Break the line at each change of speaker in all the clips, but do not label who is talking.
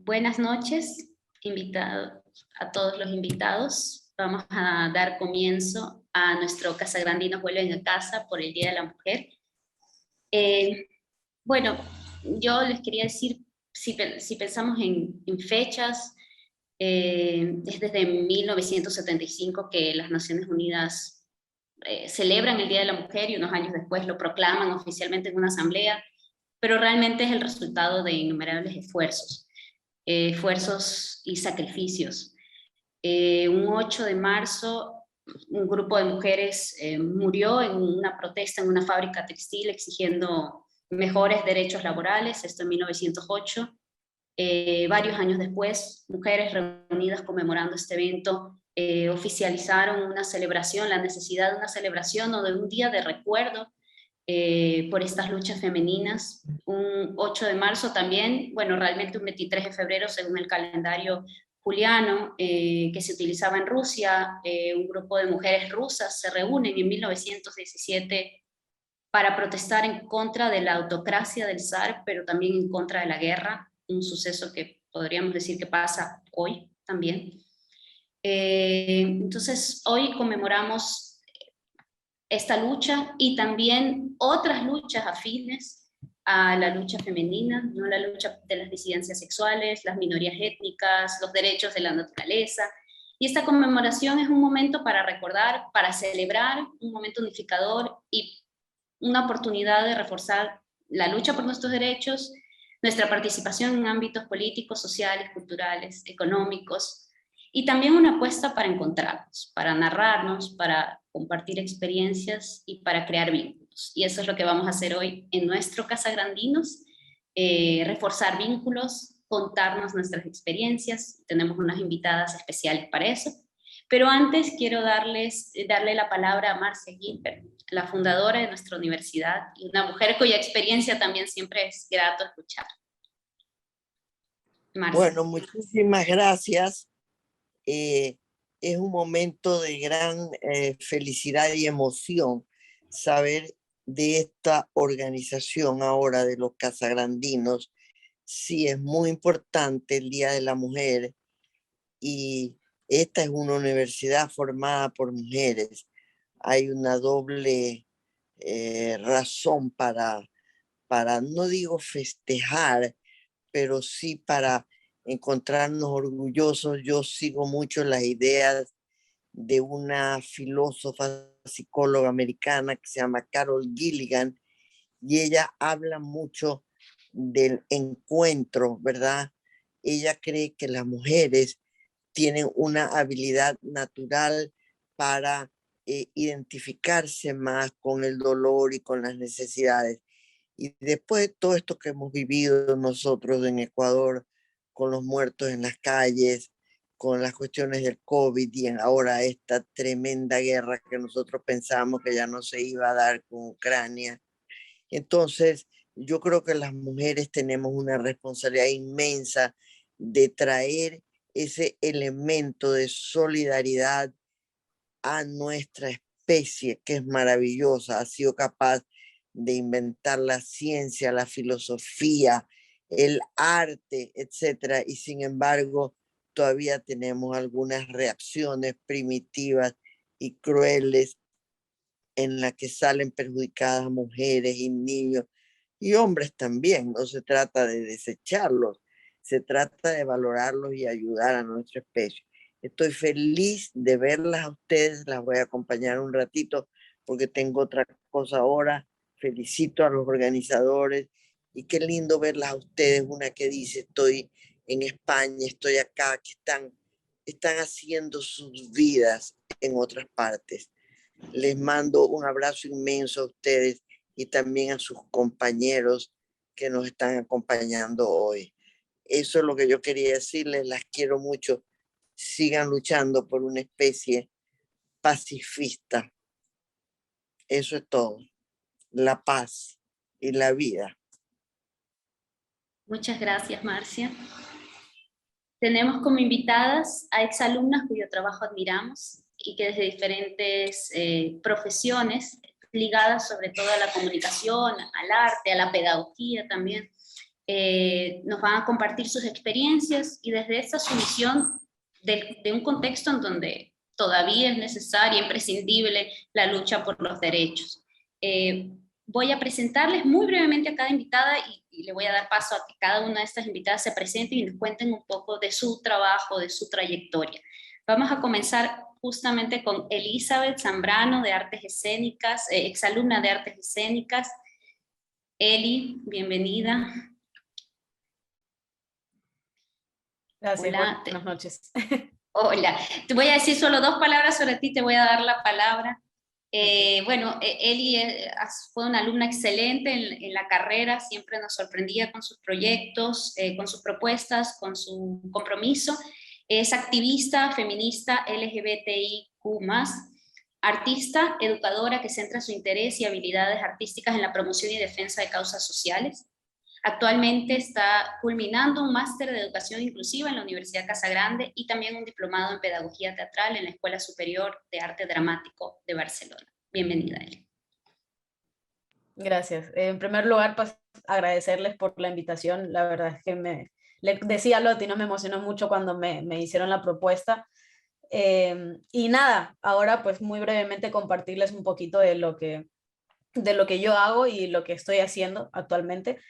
Buenas noches, a todos los invitados. Vamos a dar comienzo a nuestro Casagrandinos Vuelven a Casa por el Día de la Mujer. Eh, bueno, yo les quería decir, si pensamos en fechas, es desde 1975 que las Naciones Unidas celebran el Día de la Mujer y unos años después lo proclaman oficialmente en una asamblea, pero realmente es el resultado de innumerables esfuerzos y sacrificios. Un 8 de marzo, un grupo de mujeres murió en una protesta en una fábrica textil exigiendo mejores derechos laborales, esto en 1908. Varios años después, mujeres reunidas conmemorando este evento oficializaron una celebración, la necesidad de una celebración o de un día de recuerdo por estas luchas femeninas. Un 8 de marzo también, bueno, realmente un 23 de febrero según el calendario juliano que se utilizaba en Rusia. Un grupo de mujeres rusas se reúnen en 1917 para protestar en contra de la autocracia del zar, pero también en contra de la guerra, un suceso que podríamos decir que pasa hoy también. Entonces, hoy conmemoramos esta lucha y también otras luchas afines a la lucha femenina, ¿no? La lucha de las disidencias sexuales, las minorías étnicas, los derechos de la naturaleza. Y esta conmemoración es un momento para recordar, para celebrar, un momento unificador y una oportunidad de reforzar la lucha por nuestros derechos, nuestra participación en ámbitos políticos, sociales, culturales, económicos, y también una apuesta para encontrarnos, para narrarnos, para compartir experiencias y para crear vínculos. Y eso es lo que vamos a hacer hoy en nuestro Casagrandinos, reforzar vínculos, contarnos nuestras experiencias. Tenemos unas invitadas especiales para eso. Pero antes quiero darle la palabra a Marcia Gilbert, la fundadora de nuestra universidad y una mujer cuya experiencia también siempre es grato escuchar. Marcia.
Bueno, muchísimas gracias. Es un momento de gran felicidad y emoción saber de esta organización ahora de los Casagrandinos. Sí, es muy importante el Día de la Mujer y esta es una universidad formada por mujeres. Hay una doble razón para, no digo festejar, pero sí para encontrarnos orgullosos. Yo sigo mucho las ideas de una filósofa psicóloga americana que se llama Carol Gilligan, y ella habla mucho del encuentro, ¿verdad? Ella cree que las mujeres tienen una habilidad natural para identificarse más con el dolor y con las necesidades. Y después de todo esto que hemos vivido nosotros en Ecuador, con los muertos en las calles, con las cuestiones del COVID y ahora esta tremenda guerra que nosotros pensamos que ya no se iba a dar con Ucrania. Entonces, yo creo que las mujeres tenemos una responsabilidad inmensa de traer ese elemento de solidaridad a nuestra especie, que es maravillosa, ha sido capaz de inventar la ciencia, la filosofía, el arte, etcétera, y sin embargo todavía tenemos algunas reacciones primitivas y crueles en las que salen perjudicadas mujeres y niños y hombres también. No se trata de desecharlos, se trata de valorarlos y ayudar a nuestra especie. Estoy feliz de verlas a ustedes, las voy a acompañar un ratito porque tengo otra cosa ahora. Felicito a los organizadores y qué lindo verlas a ustedes, una que dice estoy en España, estoy acá, que están haciendo sus vidas en otras partes. Les mando un abrazo inmenso a ustedes y también a sus compañeros que nos están acompañando hoy. Eso es lo que yo quería decirles, las quiero mucho. Sigan luchando por una especie pacifista. Eso es todo. La paz y la vida.
Muchas gracias, Marcia. Tenemos como invitadas a exalumnas cuyo trabajo admiramos y que desde diferentes profesiones ligadas sobre todo a la comunicación, al arte, a la pedagogía también, Nos van a compartir sus experiencias y desde esta sumisión de un contexto en donde todavía es necesaria, imprescindible la lucha por los derechos. Voy a presentarles muy brevemente a cada invitada y le voy a dar paso a que cada una de estas invitadas se presente y nos cuenten un poco de su trabajo, de su trayectoria. Vamos a comenzar justamente con Elizabeth Zambrano de Artes Escénicas, exalumna de Artes Escénicas. Eli, bienvenida.
Gracias,
hola,
buenas noches.
Hola, te voy a decir solo 2 palabras sobre ti, te voy a dar la palabra. Bueno, Eli fue una alumna excelente en la carrera, siempre nos sorprendía con sus proyectos, con sus propuestas, con su compromiso. Es activista, feminista, LGBTIQ+, artista, educadora que centra su interés y habilidades artísticas en la promoción y defensa de causas sociales. Actualmente está culminando un máster de educación inclusiva en la Universidad Casagrande y también un diplomado en pedagogía teatral en la Escuela Superior de Arte Dramático de Barcelona. Bienvenida, Eli.
Gracias. En primer lugar, pues agradecerles por la invitación. La verdad es que le decía a Loti, no me emocionó mucho cuando me hicieron la propuesta. Y nada, ahora pues muy brevemente compartirles un poquito de lo que yo hago y lo que estoy haciendo actualmente.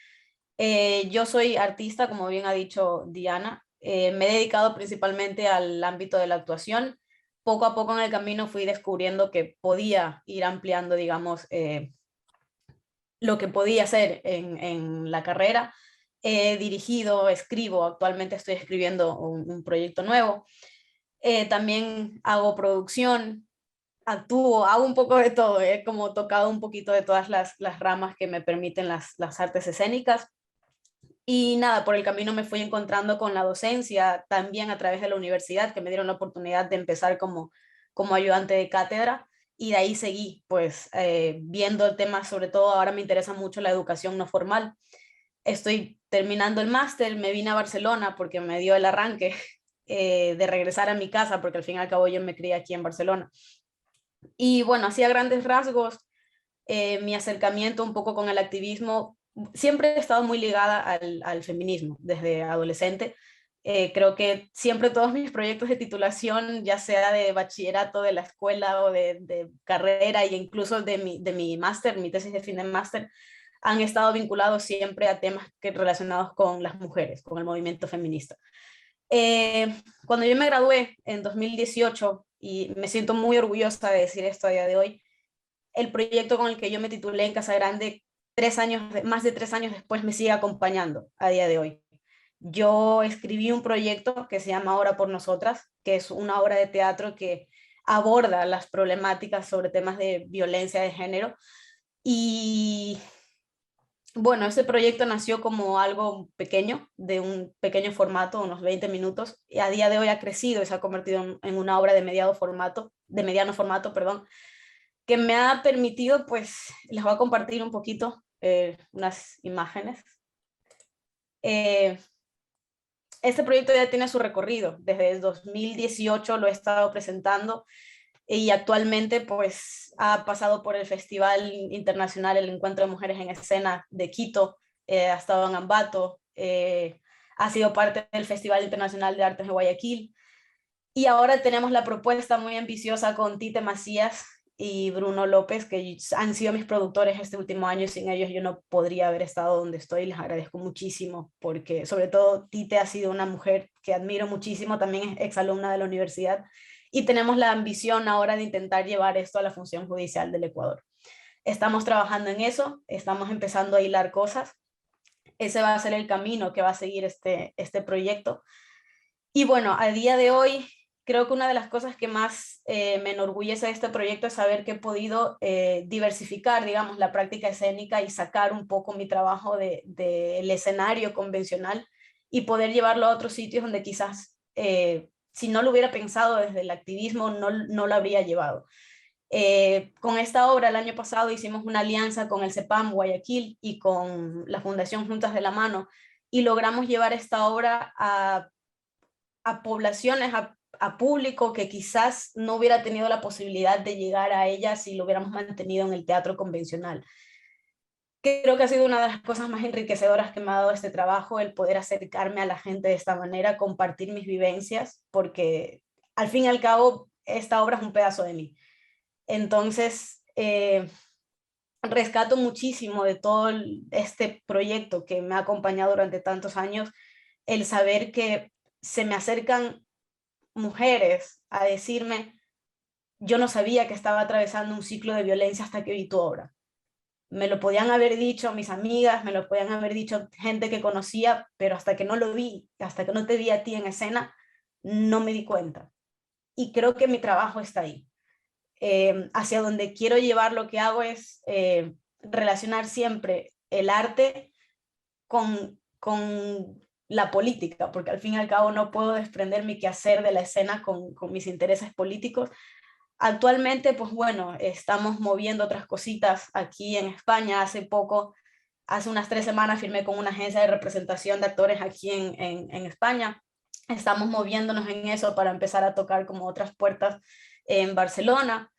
Yo soy artista, como bien ha dicho Diana. Me he dedicado principalmente al ámbito de la actuación. Poco a poco en el camino fui descubriendo que podía ir ampliando, digamos, lo que podía hacer en la carrera. He dirigido, escribo, actualmente estoy escribiendo un proyecto nuevo. También hago producción, actúo, hago un poco de todo. He como tocado un poquito de todas las ramas que me permiten las artes escénicas. Y nada, por el camino me fui encontrando con la docencia, también a través de la universidad, que me dieron la oportunidad de empezar como ayudante de cátedra, y de ahí seguí, pues, viendo el tema. Sobre todo ahora me interesa mucho la educación no formal. Estoy terminando el máster, me vine a Barcelona porque me dio el arranque de regresar a mi casa, porque al fin y al cabo yo me crié aquí en Barcelona. Y bueno, así a grandes rasgos, mi acercamiento un poco con el activismo, siempre he estado muy ligada al feminismo desde adolescente. Creo que siempre todos mis proyectos de titulación, ya sea de bachillerato, de la escuela o de carrera, e incluso de mi máster, mi tesis de fin de máster, han estado vinculados siempre a temas relacionados con las mujeres, con el movimiento feminista. Cuando yo me gradué en 2018, y me siento muy orgullosa de decir esto a día de hoy, el proyecto con el que yo me titulé en Casagrande, más de 3 años después, me sigue acompañando a día de hoy. Yo escribí un proyecto que se llama Ahora por Nosotras, que es una obra de teatro que aborda las problemáticas sobre temas de violencia de género. Y bueno, ese proyecto nació como algo pequeño, de un pequeño formato, unos 20 minutos, y a día de hoy ha crecido y se ha convertido en una obra de mediano formato, perdón, que me ha permitido, pues, les voy a compartir un poquito unas imágenes. Este proyecto ya tiene su recorrido. Desde el 2018 lo he estado presentando y actualmente, pues, ha pasado por el Festival Internacional El Encuentro de Mujeres en Escena de Quito, ha estado en Ambato, ha sido parte del Festival Internacional de Artes de Guayaquil, y ahora tenemos la propuesta muy ambiciosa con Tite Macías y Bruno López, que han sido mis productores este último año, y sin ellos yo no podría haber estado donde estoy. Les agradezco muchísimo, porque sobre todo Tite ha sido una mujer que admiro muchísimo, también es exalumna de la universidad, y tenemos la ambición ahora de intentar llevar esto a la función judicial del Ecuador. Estamos trabajando en eso, estamos empezando a hilar cosas. Ese va a ser el camino que va a seguir este proyecto. Y bueno, a día de hoy, creo que una de las cosas que más me enorgullece de este proyecto es saber que he podido diversificar, digamos, la práctica escénica y sacar un poco mi trabajo del escenario convencional y poder llevarlo a otros sitios donde quizás, si no lo hubiera pensado desde el activismo, no lo habría llevado. Con esta obra, el año pasado hicimos una alianza con el CEPAM Guayaquil y con la Fundación Juntas de la Mano, y logramos llevar esta obra a poblaciones, a público que quizás no hubiera tenido la posibilidad de llegar a ellas si lo hubiéramos mantenido en el teatro convencional. creo que ha sido una de las cosas más enriquecedoras que me ha dado este trabajo, el poder acercarme a la gente de esta manera, compartir mis vivencias, porque al fin y al cabo esta obra es un pedazo de mí. Entonces, rescato muchísimo de todo este proyecto que me ha acompañado durante tantos años, el saber que se me acercan mujeres a decirme, yo no sabía que estaba atravesando un ciclo de violencia hasta que vi tu obra. Me lo podían haber dicho mis amigas, me lo podían haber dicho gente que conocía, pero hasta que no lo vi, hasta que no te vi a ti en escena, no me di cuenta. Y creo que mi trabajo está ahí. Hacia donde quiero llevar lo que hago es relacionar siempre el arte con la política, porque al fin y al cabo no puedo desprender mi quehacer de la escena con mis intereses políticos. Actualmente, pues bueno, estamos moviendo otras cositas aquí en España. Hace unas 3 semanas firmé con una agencia de representación de actores aquí en España. Estamos moviéndonos en eso para empezar a tocar como otras puertas en Barcelona.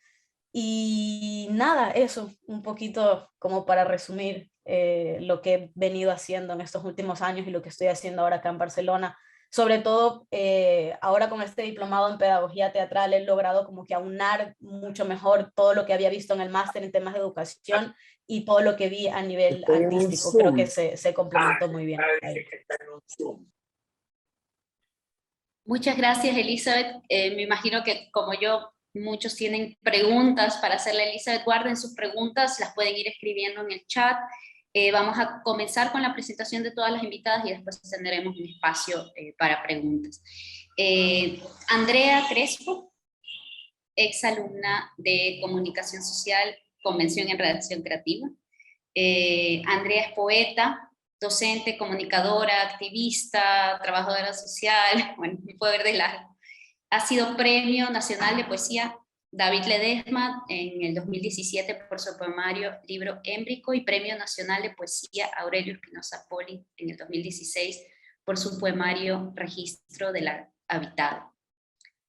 Y nada, eso, un poquito como para resumir lo que he venido haciendo en estos últimos años y lo que estoy haciendo ahora acá en Barcelona. Sobre todo, ahora con este diplomado en pedagogía teatral he logrado como que aunar mucho mejor todo lo que había visto en el máster en temas de educación y todo lo que vi a nivel
Estoy en un
artístico. Creo que
Zoom.
se complementó muy bien ahí.
Muchas gracias, Elizabeth. Me imagino que como yo, muchos tienen preguntas para hacerle a Elizabeth. Guarden sus preguntas, las pueden ir escribiendo en el chat. Vamos a comenzar con la presentación de todas las invitadas y después tendremos un espacio para preguntas. Andrea Crespo, exalumna de Comunicación Social, Convención en Redacción Creativa. Andrea es poeta, docente, comunicadora, activista, trabajadora social, bueno, me puedo ver de largo. Ha sido Premio Nacional de Poesía David Ledesma en el 2017 por su poemario Libro Émbrico y Premio Nacional de Poesía Aurelio Espinosa Poli en el 2016 por su poemario Registro de la Habitada.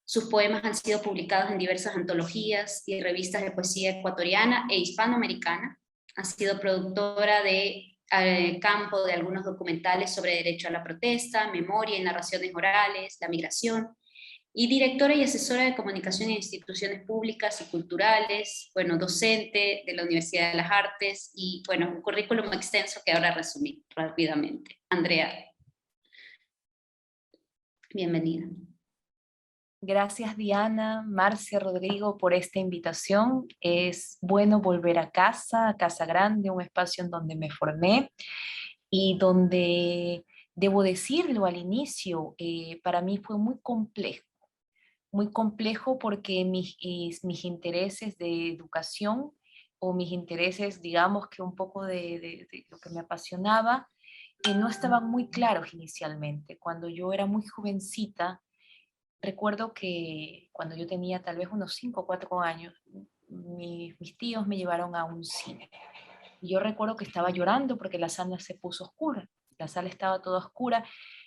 Sus poemas han sido publicados en diversas antologías y revistas de poesía ecuatoriana e hispanoamericana. Ha sido productora de campo de algunos documentales sobre derecho a la protesta, memoria y narraciones orales, la migración, y directora y asesora de comunicación en instituciones públicas y culturales, bueno, docente de la Universidad de las Artes y, bueno, un currículum extenso que ahora resumí rápidamente. Andrea, bienvenida.
Gracias Diana, Marcia, Rodrigo por esta invitación. Es bueno volver a Casa Grande, un espacio en donde me formé y donde, debo decirlo al inicio, para mí fue muy complejo porque mis intereses de educación o mis intereses, digamos que un poco de lo que me apasionaba, no estaban muy claros inicialmente. Cuando yo era muy jovencita, recuerdo que cuando yo tenía tal vez unos 5 o 4 años, mis tíos me llevaron a un cine. Y yo recuerdo que estaba llorando porque la sala se puso oscura. La sala estaba toda oscura.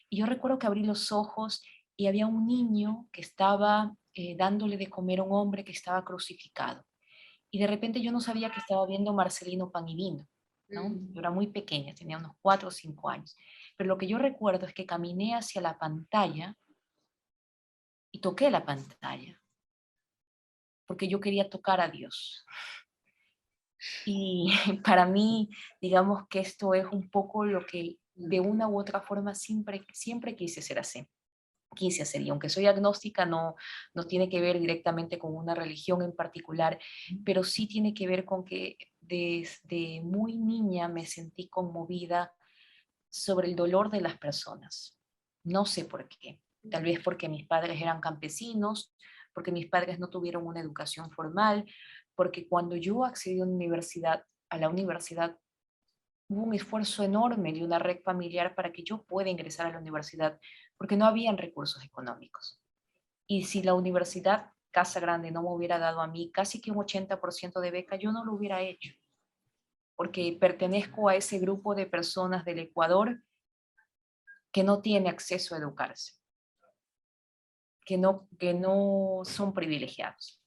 Y yo recuerdo que abrí los ojos y había un niño que estaba dándole de comer a un hombre que estaba crucificado. Y de repente yo no sabía que estaba viendo Marcelino Pan y Vino, ¿no? Yo era muy pequeña, tenía unos 4 o 5 años. Pero lo que yo recuerdo es que caminé hacia la pantalla y toqué la pantalla, porque yo quería tocar a Dios. Y para mí, digamos que esto es un poco lo que de una u otra forma siempre quise hacer. Y aunque soy agnóstica, no tiene que ver directamente con una religión en particular, pero sí tiene que ver con que desde muy niña me sentí conmovida sobre el dolor de las personas. No sé por qué. Tal vez porque mis padres eran campesinos, porque mis padres no tuvieron una educación formal, porque cuando yo accedí a la universidad, hubo un esfuerzo enorme de una red familiar para que yo pueda ingresar a la universidad, porque no habían recursos económicos. Y si la universidad Casa Grande no me hubiera dado a mí casi que un 80% de beca, yo no lo hubiera hecho, porque pertenezco a ese grupo de personas del Ecuador que no tiene acceso a educarse, que no son privilegiados.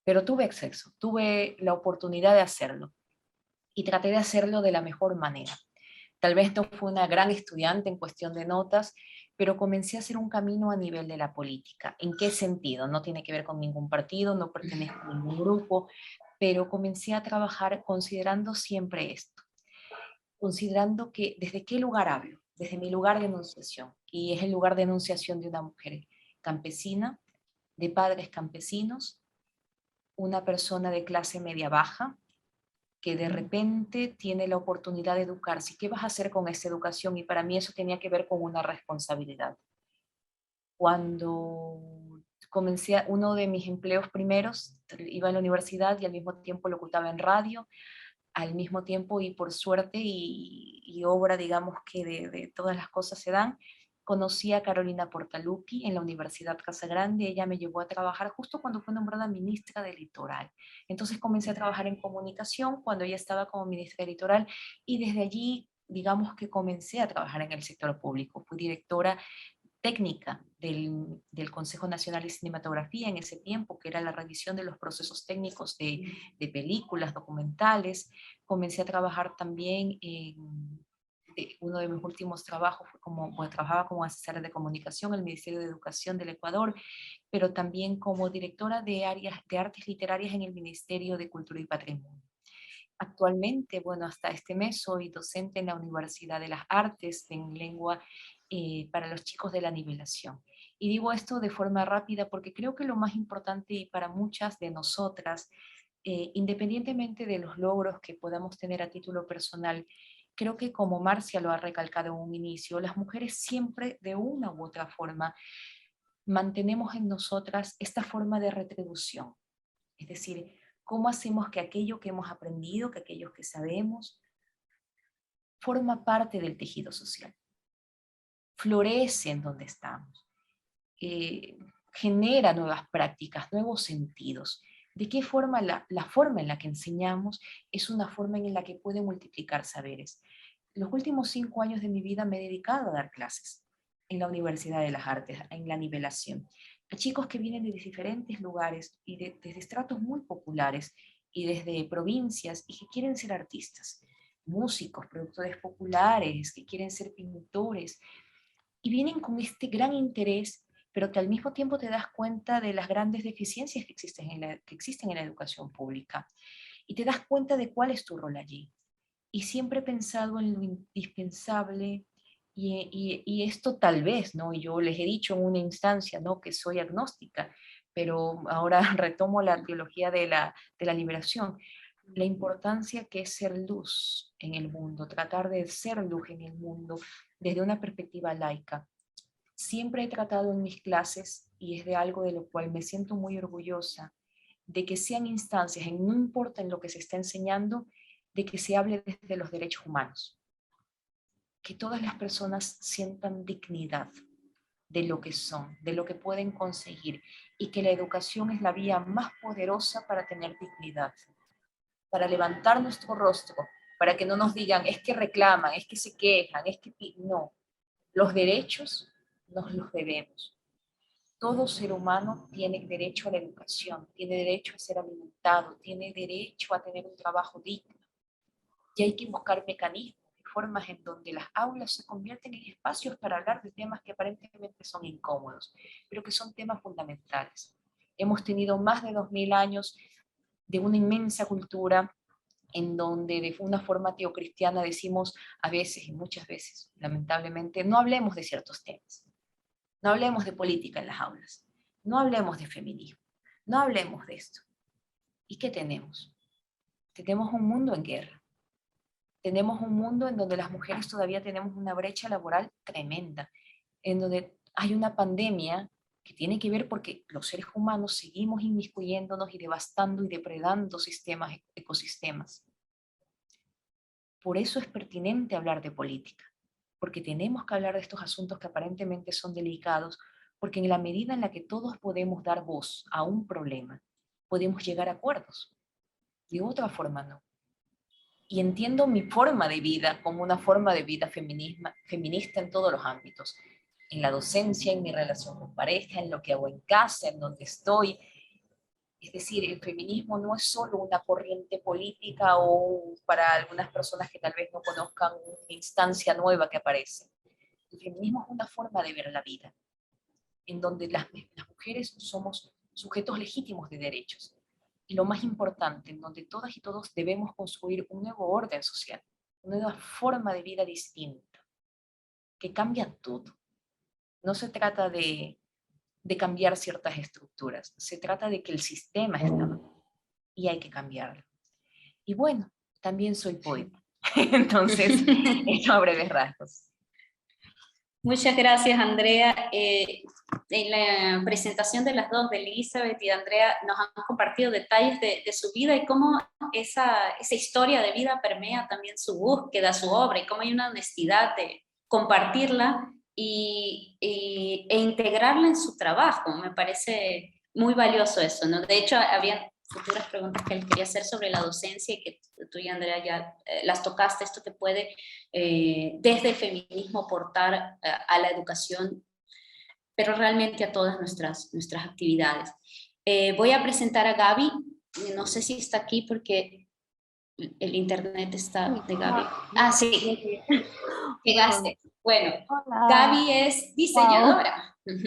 Pero tuve acceso, tuve la oportunidad de hacerlo. y traté de hacerlo de la mejor manera. Tal vez no fue una gran estudiante en cuestión de notas, pero comencé a hacer un camino a nivel de la política. ¿En qué sentido? No tiene que ver con ningún partido, no pertenezco a ningún grupo, pero comencé a trabajar considerando siempre esto, considerando que desde qué lugar hablo, desde mi lugar de enunciación, y es el lugar de enunciación de una mujer campesina, de padres campesinos, una persona de clase media baja, que de repente tiene la oportunidad de educarse. ¿Qué vas a hacer con esa educación? Y para mí eso tenía que ver con una responsabilidad. Cuando comencé uno de mis empleos primeros, iba a la universidad y al mismo tiempo locutaba en radio, al mismo tiempo y por suerte y obra, digamos que de todas las cosas se dan, conocí a Carolina Portalupi en la Universidad Casa Grande. Ella me llevó a trabajar justo cuando fue nombrada ministra del Litoral. Entonces comencé a trabajar en comunicación cuando ella estaba como ministra del Litoral y desde allí, digamos que comencé a trabajar en el sector público. Fui directora técnica del Consejo Nacional de Cinematografía en ese tiempo, que era la revisión de los procesos técnicos de películas, documentales. Comencé a trabajar también uno de mis últimos trabajos fue trabajaba como asesora de comunicación en el Ministerio de Educación del Ecuador, pero también como directora de áreas de artes literarias en el Ministerio de Cultura y Patrimonio. Actualmente, bueno, hasta este mes soy docente en la Universidad de las Artes en lengua para los chicos de la nivelación. Y digo esto de forma rápida porque creo que lo más importante y para muchas de nosotras, independientemente de los logros que podamos tener a título personal, creo que como Marcia lo ha recalcado en un inicio, las mujeres siempre de una u otra forma mantenemos en nosotras esta forma de retribución. Es decir, cómo hacemos que aquello que hemos aprendido, que aquello que sabemos, forma parte del tejido social, florece en donde estamos, genera nuevas prácticas, nuevos sentidos. ¿De qué forma? La forma en la que enseñamos es una forma en la que puede multiplicar saberes. Los últimos 5 años de mi vida me he dedicado a dar clases en la Universidad de las Artes, en la nivelación, a chicos que vienen de diferentes lugares y desde estratos muy populares y desde provincias y que quieren ser artistas, músicos, productores populares, que quieren ser pintores, y vienen con este gran interés, pero que al mismo tiempo te das cuenta de las grandes deficiencias que existen en la educación pública, y te das cuenta de cuál es tu rol allí. Y siempre he pensado en lo indispensable, y esto tal vez, ¿no? Yo les he dicho en una instancia, ¿no?, que soy agnóstica, pero ahora retomo la teología de la liberación, la importancia que es ser luz en el mundo, tratar de ser luz en el mundo desde una perspectiva laica. Siempre he tratado en mis clases, y es de algo de lo cual me siento muy orgullosa, de que sean instancias, no importa en lo que se está enseñando, de que se hable desde los derechos humanos, que todas las personas sientan dignidad de lo que son, de lo que pueden conseguir, y que la educación es la vía más poderosa para tener dignidad, para levantar nuestro rostro, para que no nos digan, es que reclaman, es que se quejan, es que... No, los derechos nos los debemos. Todo ser humano tiene derecho a la educación, tiene derecho a ser alimentado, tiene derecho a tener un trabajo digno. Y hay que buscar mecanismos y formas en donde las aulas se convierten en espacios para hablar de temas que aparentemente son incómodos, pero que son temas fundamentales. Hemos tenido más de 2000 años de una inmensa cultura en donde de una forma teocristiana decimos a veces y muchas veces, lamentablemente, no hablemos de ciertos temas, no hablemos de política en las aulas, no hablemos de feminismo, no hablemos de esto. ¿Y qué tenemos? Tenemos un mundo en guerra, tenemos un mundo en donde las mujeres todavía tenemos una brecha laboral tremenda, en donde hay una pandemia que tiene que ver porque los seres humanos seguimos inmiscuyéndonos y devastando y depredando sistemas, ecosistemas. Por eso es pertinente hablar de política, porque tenemos que hablar de estos asuntos que aparentemente son delicados, porque en la medida en la que todos podemos dar voz a un problema, podemos llegar a acuerdos. De otra forma no. Y entiendo mi forma de vida como una forma de vida feminista en todos los ámbitos, en la docencia, en mi relación con pareja, en lo que hago en casa, en donde estoy, Es decir, el feminismo no es solo una corriente política o para algunas personas que tal vez no conozcan una instancia nueva que aparece. El feminismo es una forma de ver la vida, en donde las mujeres somos sujetos legítimos de derechos. Y lo más importante, en donde todas y todos debemos construir un nuevo orden social, una nueva forma de vida distinta, que cambia todo. No se trata de cambiar ciertas estructuras, se trata de que el sistema está mal y hay que cambiarlo. Y bueno, también soy poeta, entonces, esto a breves rasgos.
Muchas gracias, Andrea. En la presentación de las dos, de Elizabeth y de Andrea, nos han compartido detalles de su vida y cómo esa historia de vida permea también su búsqueda, su obra, y cómo hay una honestidad de compartirla e integrarla en su trabajo. Me parece muy valioso eso, ¿no? De hecho, había futuras preguntas que él quería hacer sobre la docencia y que tú y Andrea ya las tocaste, esto que puede desde el feminismo aportar a la educación, pero realmente a todas nuestras actividades. Voy a presentar a Gaby, no sé si está aquí porque el internet está de Gaby. Ah, sí, llegaste. Bueno,
Hola.
Gaby es diseñadora. Wow.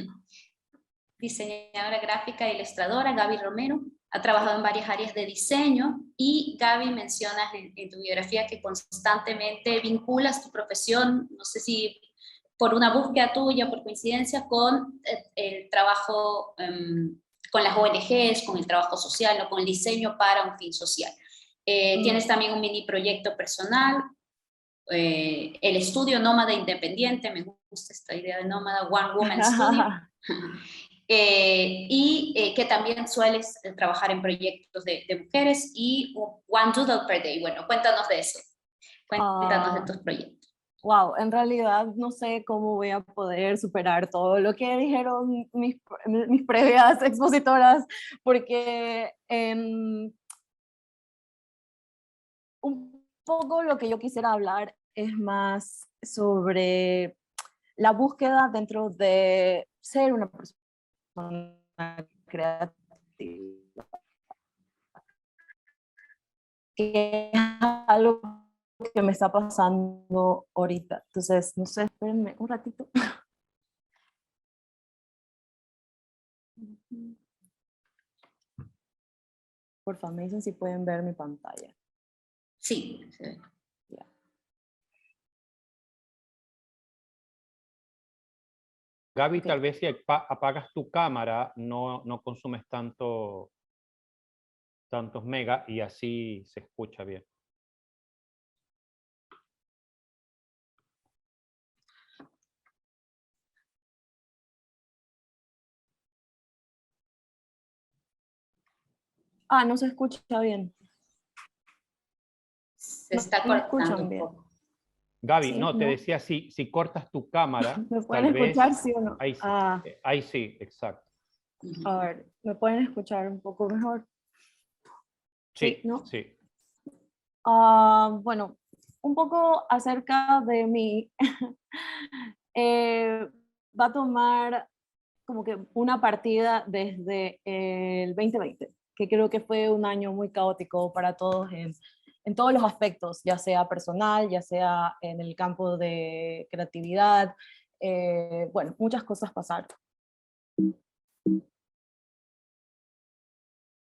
Diseñadora gráfica e ilustradora, Gaby Romero. Ha trabajado en varias áreas de diseño y Gaby, mencionas en tu biografía que constantemente vinculas tu profesión, no sé si por una búsqueda tuya, por coincidencia, con el trabajo con las ONGs, con el trabajo social o con el diseño para un fin social. Tienes también un mini proyecto personal, el estudio Nómada Independiente, me gusta esta idea de Nómada, One Woman Studio. Que también sueles trabajar en proyectos de mujeres y One Doodle per Day. Bueno, cuéntanos de eso. Cuéntanos de tus proyectos.
Wow, en realidad no sé cómo voy a poder superar todo lo que dijeron mis previas expositoras, porque un poco lo que yo quisiera hablar es más sobre la búsqueda dentro de ser una persona creativa, que es algo que me está pasando ahorita. Entonces, no sé, espérenme un ratito. Por favor, me dicen si pueden ver mi pantalla.
Sí.
Ya.
Gaby, okay. Tal vez si apagas tu cámara no consumes tantos megas y así se escucha bien.
Ah, no se escucha bien.
Se está cortando un
bien.
poco.
Gaby,
Sí,
no, te decía, si cortas tu cámara,
¿me pueden escuchar, sí o no?
Ahí sí, ahí sí, exacto.
A ver, ¿me pueden escuchar un poco mejor?
Sí,
¿no?
sí.
Bueno, un poco acerca de mí. Va a tomar como que una partida desde el 2020, que creo que fue un año muy caótico para todos en todos los aspectos, ya sea personal, ya sea en el campo de creatividad. Bueno, muchas cosas pasaron.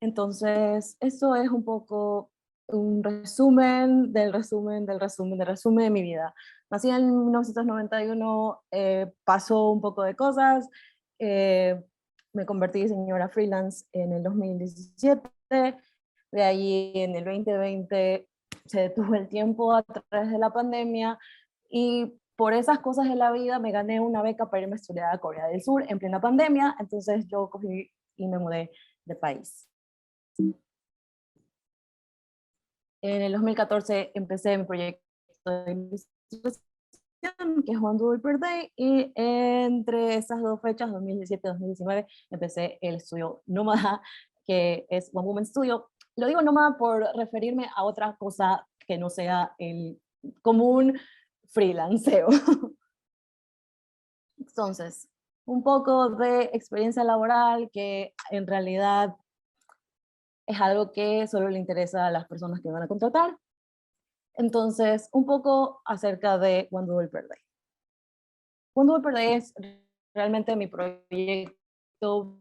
Entonces, eso es un poco un resumen del resumen del resumen del resumen de mi vida. Nací en 1991, pasó un poco de cosas, me convertí en diseñadora freelance en el 2017, de ahí en el 2020 se detuvo el tiempo a través de la pandemia y por esas cosas de la vida me gané una beca para irme a estudiar a Corea del Sur en plena pandemia, entonces yo cogí y me mudé de país. En el 2014 empecé mi proyecto de ilustración, que es One Doodle per Day, y entre esas dos fechas, 2017 y 2019, empecé el estudio Nómada, que es One Woman Studio. Lo digo Nómada por referirme a otra cosa que no sea el común freelanceo. Entonces, un poco de experiencia laboral que en realidad es algo que solo le interesa a las personas que van a contratar. Entonces, un poco acerca de Wonderful Birthday. Wonderful Birthday es realmente mi proyecto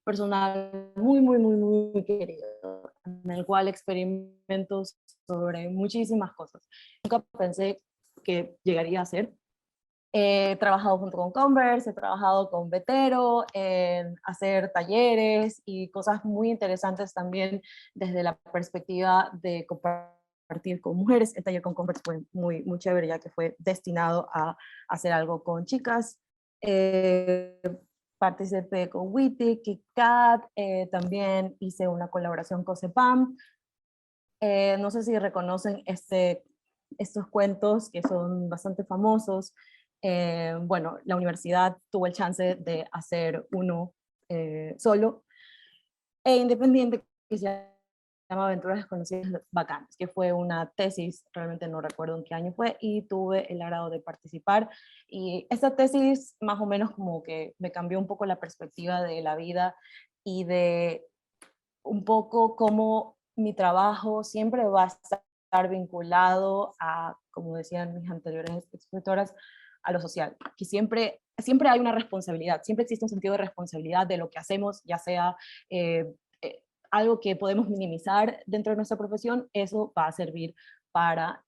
personal muy querido, en el cual experimento sobre muchísimas cosas. Nunca pensé que llegaría a ser. He trabajado junto con Converse, he trabajado con Vetero en hacer talleres y cosas muy interesantes también desde la perspectiva de compartir con mujeres. El taller con Converse fue muy chévere, ya que fue destinado a hacer algo con chicas. Participé con Witty, KitKat, también hice una colaboración con CEPAM. No sé si reconocen estos cuentos que son bastante famosos. Bueno, la universidad tuvo el chance de hacer uno solo e independiente, que se llama Aventuras Desconocidas Bacanas, que fue una tesis, realmente no recuerdo en qué año fue, y tuve el agrado de participar. Y esta tesis más o menos como que me cambió un poco la perspectiva de la vida y de un poco cómo mi trabajo siempre va a estar vinculado a, como decían mis anteriores expositoras, a lo social, que siempre hay una responsabilidad, siempre existe un sentido de responsabilidad de lo que hacemos, ya sea algo que podemos minimizar dentro de nuestra profesión, eso va a servir para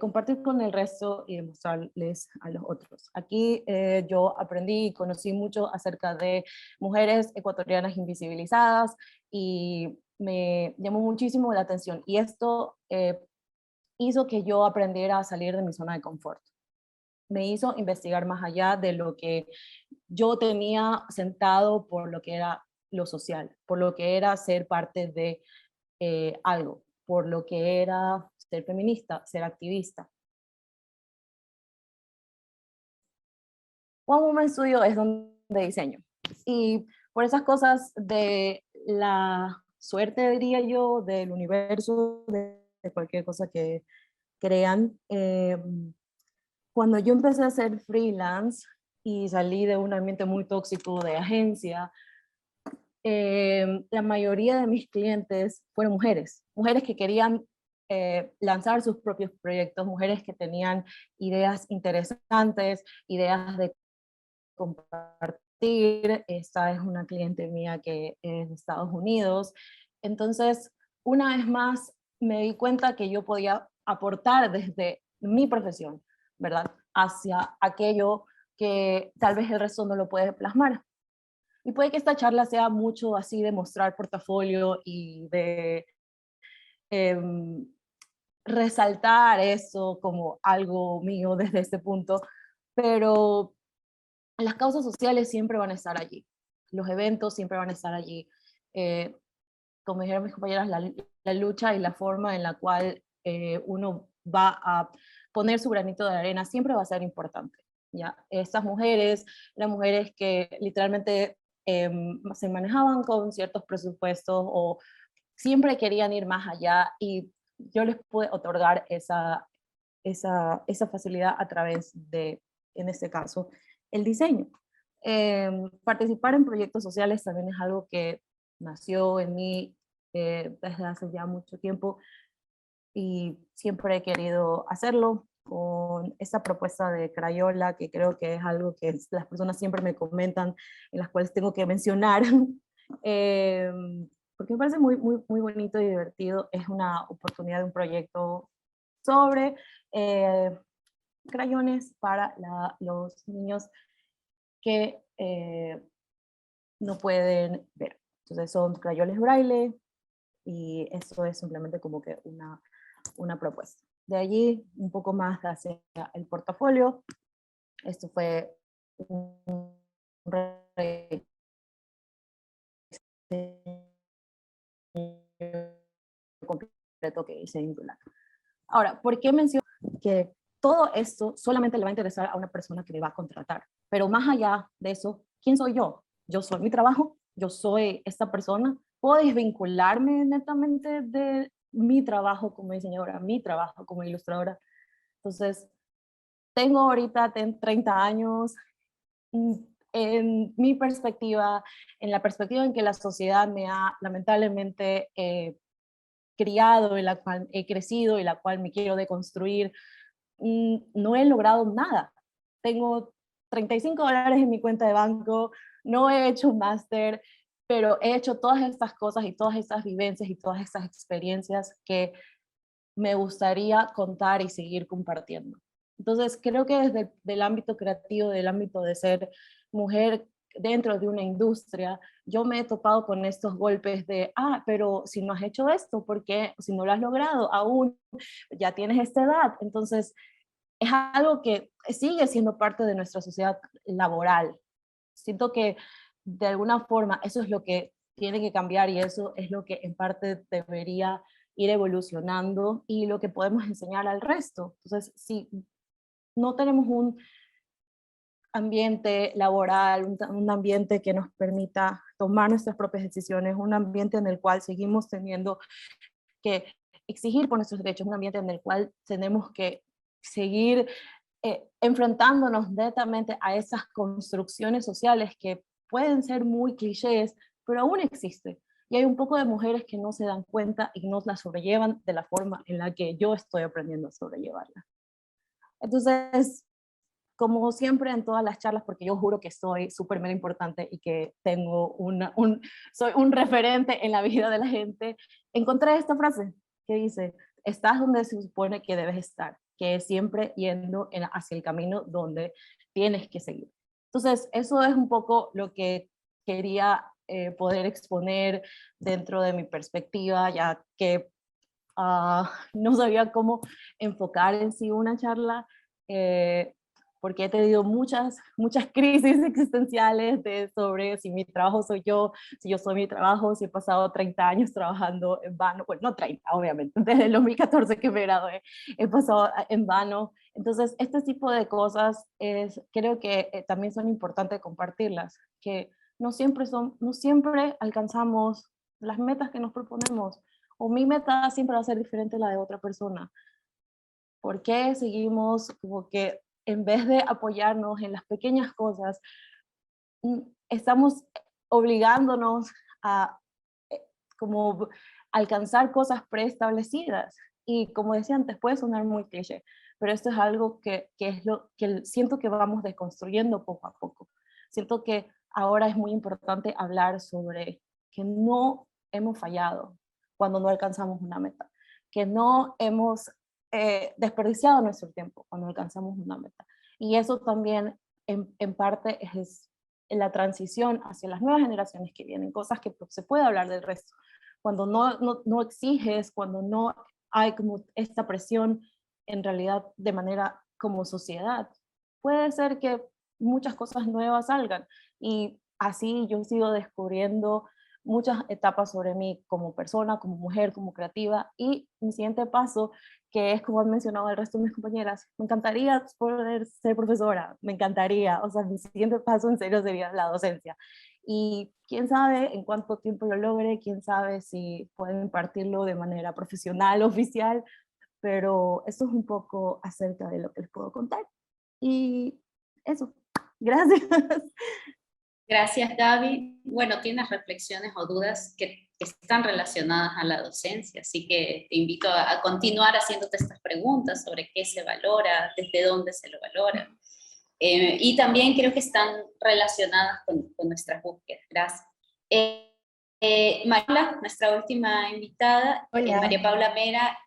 compartir con el resto y demostrarles a los otros. Aquí yo aprendí y conocí mucho acerca de mujeres ecuatorianas invisibilizadas y me llamó muchísimo la atención, y esto hizo que yo aprendiera a salir de mi zona de confort. Me hizo investigar más allá de lo que yo tenía sentado por lo que era lo social, por lo que era ser parte de algo, por lo que era ser feminista, ser activista. One Woman Studio es donde diseño. Y por esas cosas de la suerte, diría yo, del universo, de cualquier cosa que crean, cuando yo empecé a hacer freelance y salí de un ambiente muy tóxico de agencia, la mayoría de mis clientes fueron mujeres que querían lanzar sus propios proyectos, mujeres que tenían ideas interesantes, ideas de compartir. Esta es una cliente mía que es de Estados Unidos. Entonces, una vez más, me di cuenta que yo podía aportar desde mi profesión, ¿verdad?, hacia aquello que tal vez el resto no lo puede plasmar. Y puede que esta charla sea mucho así de mostrar portafolio y de resaltar eso como algo mío desde este punto, pero las causas sociales siempre van a estar allí, los eventos siempre van a estar allí. Como dijeron mis compañeras, la lucha y la forma en la cual uno va a poner su granito de arena siempre va a ser importante. ¿Ya? Estas mujeres eran mujeres que literalmente se manejaban con ciertos presupuestos o siempre querían ir más allá, y yo les pude otorgar esa facilidad a través de, en este caso, el diseño. Participar en proyectos sociales también es algo que nació en mí desde hace ya mucho tiempo, y siempre he querido hacerlo con esta propuesta de Crayola, que creo que es algo que las personas siempre me comentan, en las cuales tengo que mencionar, porque me parece muy bonito y divertido. Es una oportunidad de un proyecto sobre crayones para los niños que no pueden ver. Entonces son crayones braille, y eso es simplemente como que una propuesta. De allí un poco más hacia el portafolio. Esto fue un completo que hice en Dulac. Ahora, ¿por qué menciono que todo esto solamente le va a interesar a una persona que le va a contratar? Pero más allá de eso, ¿quién soy yo? Yo soy mi trabajo, yo soy esta persona. ¿Puedo desvincularme netamente de mi trabajo como diseñadora, mi trabajo como ilustradora? Entonces, tengo ahorita 30 años, en mi perspectiva, en la perspectiva en que la sociedad me ha lamentablemente criado, en la cual he crecido y la cual me quiero deconstruir, no he logrado nada. Tengo $35 en mi cuenta de banco, no he hecho un máster, pero he hecho todas estas cosas y todas estas vivencias y todas estas experiencias que me gustaría contar y seguir compartiendo. Entonces, creo que desde el ámbito creativo, del ámbito de ser mujer dentro de una industria, yo me he topado con estos golpes de, pero si no has hecho esto, ¿por qué? Si no lo has logrado, aún ya tienes esta edad. Entonces, es algo que sigue siendo parte de nuestra sociedad laboral. Siento que de alguna forma eso es lo que tiene que cambiar y eso es lo que en parte debería ir evolucionando y lo que podemos enseñar al resto. Entonces, si no tenemos un ambiente laboral, un ambiente que nos permita tomar nuestras propias decisiones, un ambiente en el cual seguimos teniendo que exigir por nuestros derechos, un ambiente en el cual tenemos que seguir enfrentándonos netamente a esas construcciones sociales que pueden ser muy clichés, pero aún existen. Y hay un poco de mujeres que no se dan cuenta y no las sobrellevan de la forma en la que yo estoy aprendiendo a sobrellevarla. Entonces, como siempre en todas las charlas, porque yo juro que soy súper mega importante y que tengo soy un referente en la vida de la gente, encontré esta frase que dice, estás donde se supone que debes estar, que es siempre yendo hacia el camino donde tienes que seguir. Entonces, eso es un poco lo que quería poder exponer dentro de mi perspectiva, ya que no sabía cómo enfocar en sí una charla, porque he tenido muchas crisis existenciales sobre si mi trabajo soy yo, si yo soy mi trabajo, si he pasado 30 años trabajando en vano, bueno, no 30, obviamente, desde el 2014 que me gradué, he pasado en vano. Entonces, este tipo de cosas creo que también son importantes compartirlas, que no siempre alcanzamos las metas que nos proponemos, o mi meta siempre va a ser diferente a la de otra persona. ¿Por qué seguimos como que en vez de apoyarnos en las pequeñas cosas, estamos obligándonos a como alcanzar cosas preestablecidas? Y como decía antes, puede sonar muy cliché, pero esto es algo que es lo que siento que vamos desconstruyendo poco a poco. Siento que ahora es muy importante hablar sobre que no hemos fallado cuando no alcanzamos una meta, que no hemos desperdiciado nuestro tiempo cuando alcanzamos una meta. Y eso también en parte es la transición hacia las nuevas generaciones que vienen, cosas que se puede hablar del resto. Cuando no exiges, cuando no hay como esta presión en realidad de manera como sociedad, puede ser que muchas cosas nuevas salgan. Y así yo sigo descubriendo muchas etapas sobre mí como persona, como mujer, como creativa, y mi siguiente paso, que es como han mencionado el resto de mis compañeras, me encantaría poder ser profesora, me encantaría, o sea, mi siguiente paso en serio sería la docencia. Y quién sabe en cuánto tiempo lo logre, quién sabe si puedo impartirlo de manera profesional, oficial, pero eso es un poco acerca de lo que les puedo contar. Y eso, gracias.
Gracias, Gaby. Bueno, tienes reflexiones o dudas que están relacionadas a la docencia, así que te invito a continuar haciéndote estas preguntas sobre qué se valora, desde dónde se lo valora. Y también creo que están relacionadas con nuestras búsquedas. Gracias. María, nuestra última invitada, María Paula Mera,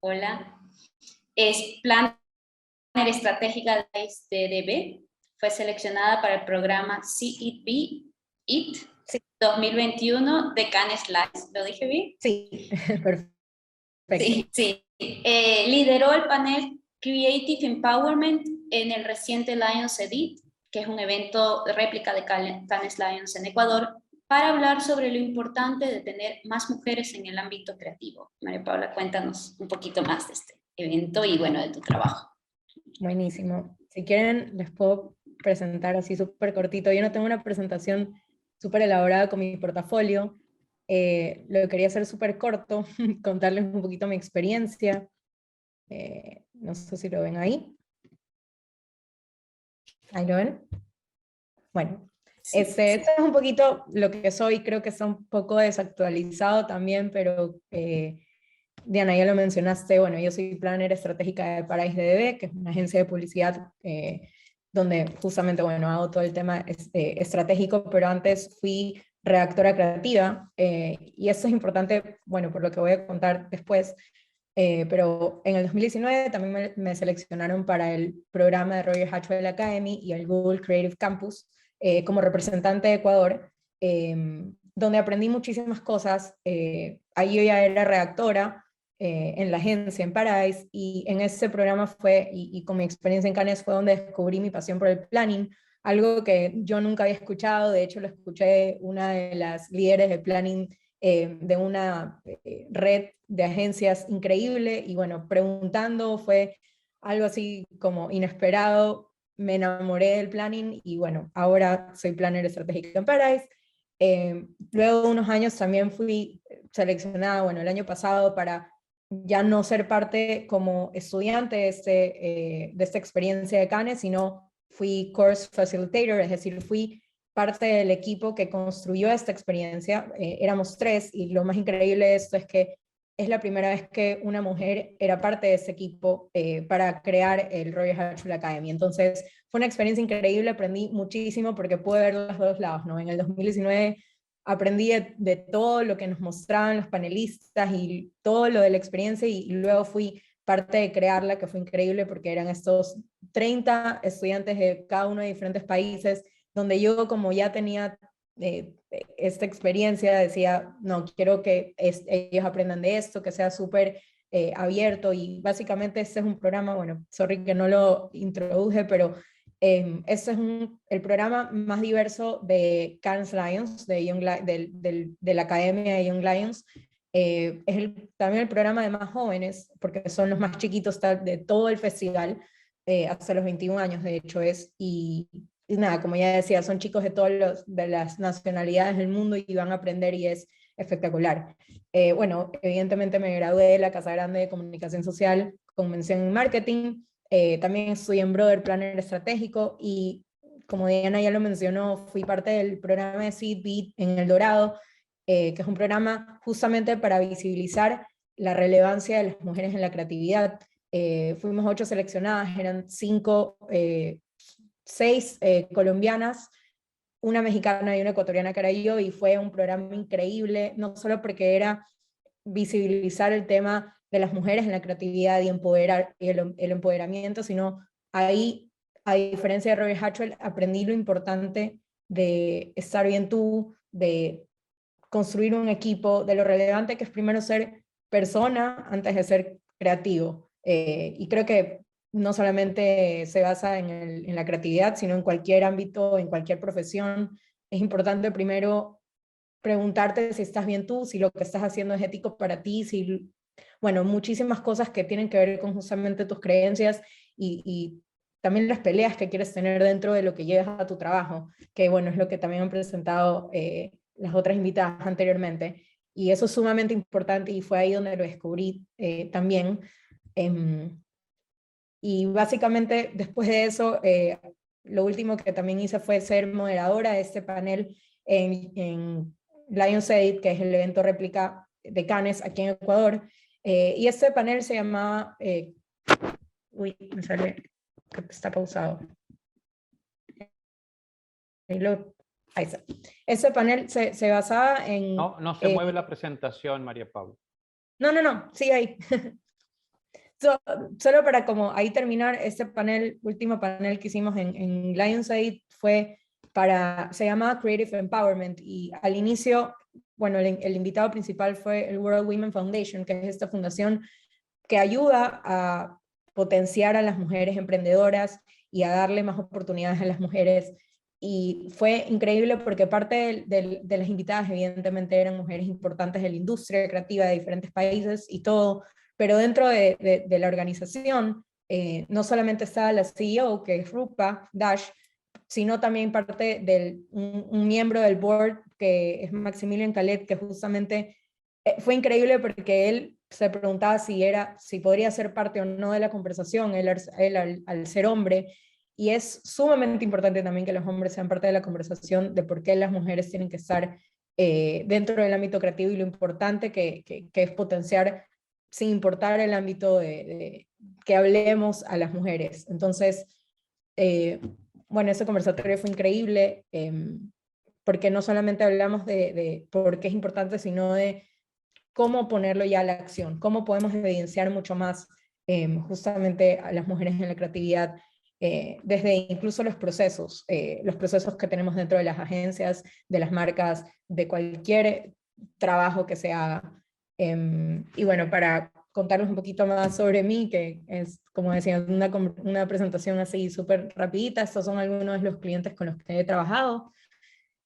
hola, es Planner Estratégica de DB. Fue seleccionada para el programa CEP 2021 de Cannes Lions. ¿Lo dije bien?
Sí, perfecto.
Sí. Lideró el panel Creative Empowerment en el reciente Lions Edit, que es un evento de réplica de Cannes Lions en Ecuador, para hablar sobre lo importante de tener más mujeres en el ámbito creativo. María Paula, cuéntanos un poquito más de este evento y bueno, de tu trabajo.
Buenísimo. Si quieren, les puedo presentar así súper cortito. Yo no tengo una presentación súper elaborada con mi portafolio. Lo quería hacer súper corto, contarles un poquito mi experiencia. No sé si lo ven ahí. ¿Ahí lo ven? bueno,
Sí,
este es un poquito lo que soy, creo que está un poco desactualizado también, pero Diana, ya lo mencionaste, bueno, yo soy planner estratégica de Paradise DDB, que es una agencia de publicidad donde justamente, bueno, hago todo el tema estratégico, pero antes fui redactora creativa, y eso es importante, bueno, por lo que voy a contar después, pero en el 2019 también me seleccionaron para el programa de Roger Hatchwell Academy y el Google Creative Campus como representante de Ecuador, donde aprendí muchísimas cosas. Ahí yo ya era redactora en la agencia, en Paradise, y en ese programa fue, y con mi experiencia en Cannes, fue donde descubrí mi pasión por el planning, algo que yo nunca había escuchado. De hecho lo escuché una de las líderes de planning de una red de agencias increíble, y bueno, preguntando fue algo así como inesperado, me enamoré del planning y bueno, ahora soy planner estratégico en Paradise. Luego de unos años también fui seleccionada, bueno, el año pasado, para ya no ser parte como estudiante de esta experiencia de Cannes, sino fui course facilitator, es decir, fui parte del equipo que construyó esta experiencia. Éramos 3, y lo más increíble de esto es que es la primera vez que una mujer era parte de ese equipo para crear el Roger Hatchwell Academy. Entonces fue una experiencia increíble, aprendí muchísimo porque pude ver los dos lados, ¿no? En el 2019 aprendí de todo lo que nos mostraban los panelistas y todo lo de la experiencia, y luego fui parte de crearla, que fue increíble porque eran estos 30 estudiantes de cada uno de diferentes países, donde yo, como ya tenía esta experiencia, decía, no, quiero que ellos aprendan de esto, que sea súper abierto, y básicamente este es un programa, bueno, sorry que no lo introduje, pero este es el programa más diverso de Cannes Lions, de la Academia de Young Lions. Es también el programa de más jóvenes, porque son los más chiquitos de todo el festival, hasta los 21 años de hecho es, y nada, como ya decía, son chicos de las nacionalidades del mundo y van a aprender, y es espectacular. Bueno, evidentemente me gradué de la Casa Grande de Comunicación Social con mención en marketing. También estudié en Brother Planner Estratégico, y como Diana ya lo mencionó, fui parte del programa de Seedbeat en El Dorado, que es un programa justamente para visibilizar la relevancia de las mujeres en la creatividad. Fuimos 8 seleccionadas, eran 6 colombianas, una mexicana y una ecuatoriana que era yo, y fue un programa increíble, no solo porque era visibilizar el tema de las mujeres en la creatividad y empoderar el empoderamiento, sino ahí, a diferencia de Roger Hatchwell, aprendí lo importante de estar bien tú, de construir un equipo, de lo relevante que es primero ser persona antes de ser creativo. Y creo que no solamente se basa en la creatividad, sino en cualquier ámbito, en cualquier profesión. Es importante primero preguntarte si estás bien tú, si lo que estás haciendo es ético para ti, si, bueno, muchísimas cosas que tienen que ver con justamente tus creencias y también las peleas que quieres tener dentro de lo que llevas a tu trabajo, que bueno, es lo que también han presentado las otras invitadas anteriormente. Y eso es sumamente importante, y fue ahí donde lo descubrí también. Y básicamente después de eso, lo último que también hice fue ser moderadora de este panel en Lionsgate, que es el evento réplica de Cannes aquí en Ecuador. Y este panel se llamaba, uy, me sale que está pausado. Ahí está. Ese panel se basaba en...
No se mueve la presentación, María Paula.
No, sigue ahí. Solo para como ahí terminar, este panel, último panel que hicimos en Lionsgate fue se llamaba Creative Empowerment, y al inicio, bueno, el invitado principal fue el World Women Foundation, que es esta fundación que ayuda a potenciar a las mujeres emprendedoras y a darle más oportunidades a las mujeres. Y fue increíble porque parte de las invitadas evidentemente eran mujeres importantes de la industria creativa de diferentes países y todo, pero dentro de la organización no solamente estaba la CEO, que es Rupa Dash, sino también parte de un miembro del board, que es Maximilian Calet, que justamente fue increíble porque él se preguntaba si podría ser parte o no de la conversación, él al ser hombre, y es sumamente importante también que los hombres sean parte de la conversación de por qué las mujeres tienen que estar dentro del ámbito creativo y lo importante que es potenciar sin importar el ámbito de que hablemos a las mujeres. Entonces, bueno, ese conversatorio fue increíble, porque no solamente hablamos de por qué es importante, sino de cómo ponerlo ya a la acción, cómo podemos evidenciar mucho más justamente a las mujeres en la creatividad, desde incluso los procesos que tenemos dentro de las agencias, de las marcas, de cualquier trabajo que se haga. Y bueno, para contarles un poquito más sobre mí, que es, como decía, una presentación así súper rapidita, estos son algunos de los clientes con los que he trabajado.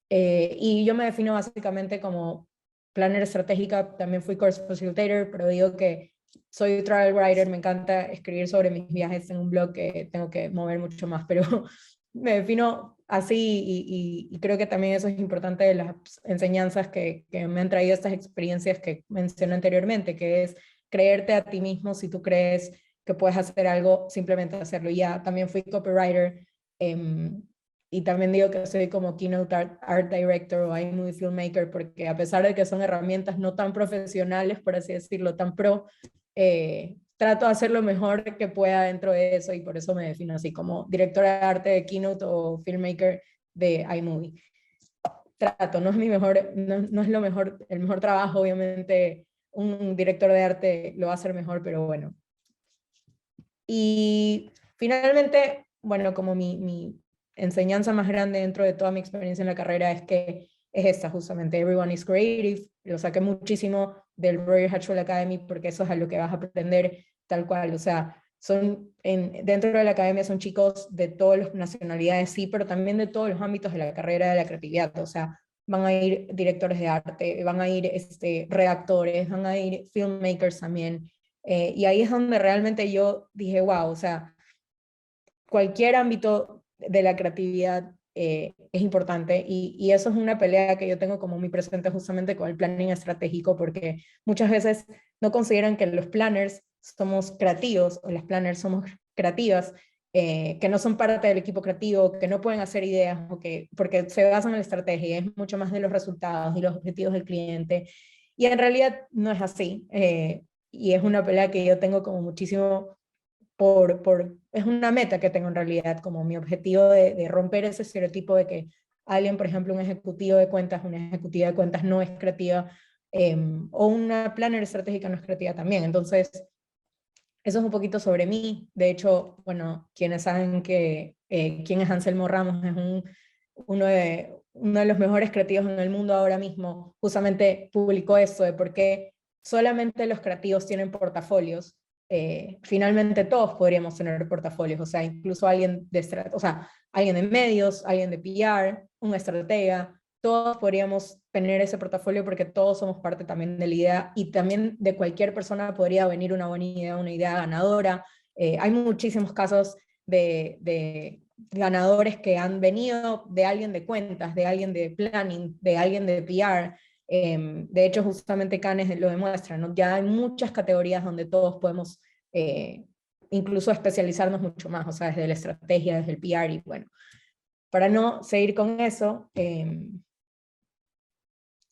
Y yo me defino básicamente como planner estratégica, también fui course facilitator, pero digo que soy travel writer, me encanta escribir sobre mis viajes en un blog que tengo que mover mucho más, pero me defino así y creo que también eso es importante de las enseñanzas que me han traído estas experiencias que mencioné anteriormente, que es creerte a ti mismo. Si tú crees que puedes hacer algo, simplemente hacerlo. Ya también fui copywriter, y también digo que soy como keynote art director o iMovie filmmaker, porque a pesar de que son herramientas no tan profesionales, por así decirlo, tan pro, trato de hacer lo mejor que pueda dentro de eso, y por eso me defino así como directora de arte de keynote o filmmaker de iMovie. Trato, no es mi mejor, no es lo mejor, el mejor trabajo, obviamente un director de arte lo va a hacer mejor, pero bueno. Y finalmente, bueno, como mi enseñanza más grande dentro de toda mi experiencia en la carrera es que es esta justamente, everyone is creative. Lo saqué muchísimo del Roger Hatchell Academy porque eso es a lo que vas a aprender tal cual. O sea, dentro de la academia son chicos de todas las nacionalidades, sí, pero también de todos los ámbitos de la carrera de la creatividad. O sea, van a ir directores de arte, van a ir redactores, van a ir filmmakers también. Y ahí es donde realmente yo dije, wow, o sea, cualquier ámbito de la creatividad es importante, y eso es una pelea que yo tengo como muy presente justamente con el planning estratégico, porque muchas veces no consideran que los planners somos creativos, o las planners somos creativas, que no son parte del equipo creativo, que no pueden hacer ideas, porque se basan en la estrategia, es mucho más de los resultados y los objetivos del cliente, y en realidad no es así, y es una pelea que yo tengo como muchísimo es una meta que tengo en realidad, como mi objetivo de romper ese estereotipo de que alguien, por ejemplo, una ejecutiva de cuentas no es creativa, o una planner estratégica no es creativa también. Entonces, eso es un poquito sobre mí. De hecho, bueno, quienes saben que quién es Anselmo Ramos, es uno de los mejores creativos en el mundo ahora mismo, justamente publicó esto de por qué solamente los creativos tienen portafolios. Finalmente todos podríamos tener portafolios, o sea, incluso alguien alguien de medios, alguien de PR, un estratega, todos podríamos tener ese portafolio porque todos somos parte también de la idea, y también de cualquier persona podría venir una buena idea, una idea ganadora. Hay muchísimos casos de ganadores que han venido de alguien de cuentas, de alguien de planning, de alguien de PR. De hecho, justamente Cannes lo demuestra, ¿no? Ya hay muchas categorías donde todos podemos incluso especializarnos mucho más, o sea, desde la estrategia, desde el PR, y bueno, para no seguir con eso,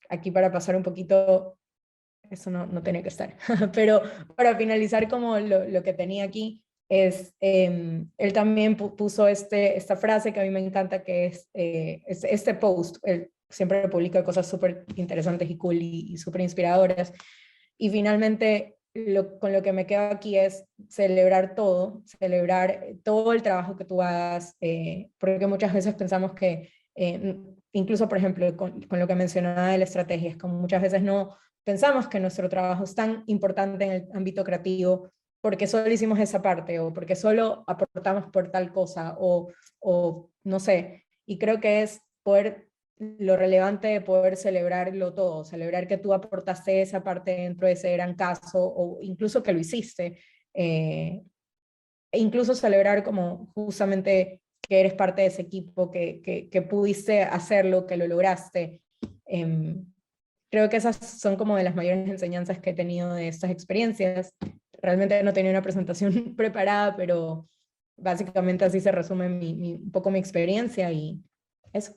aquí para pasar un poquito, eso no tenía que estar, pero para finalizar como lo que tenía aquí, es, él también puso esta frase que a mí me encanta, que es este post, él siempre publica cosas súper interesantes y cool y súper inspiradoras, y finalmente con lo que me quedo aquí es celebrar todo el trabajo que tú hagas, porque muchas veces pensamos que, incluso por ejemplo con lo que mencionaba de la estrategia, es como muchas veces no pensamos que nuestro trabajo es tan importante en el ámbito creativo porque solo hicimos esa parte, o porque solo aportamos por tal cosa, o no sé, y creo que es lo relevante de poder celebrarlo todo, celebrar que tú aportaste esa parte dentro de ese gran caso, o incluso que lo hiciste, e incluso celebrar como justamente que eres parte de ese equipo, que pudiste hacerlo, que lo lograste. Creo que esas son como de las mayores enseñanzas que he tenido de estas experiencias. Realmente no tenía una presentación preparada, pero básicamente así se resume un poco mi experiencia y eso.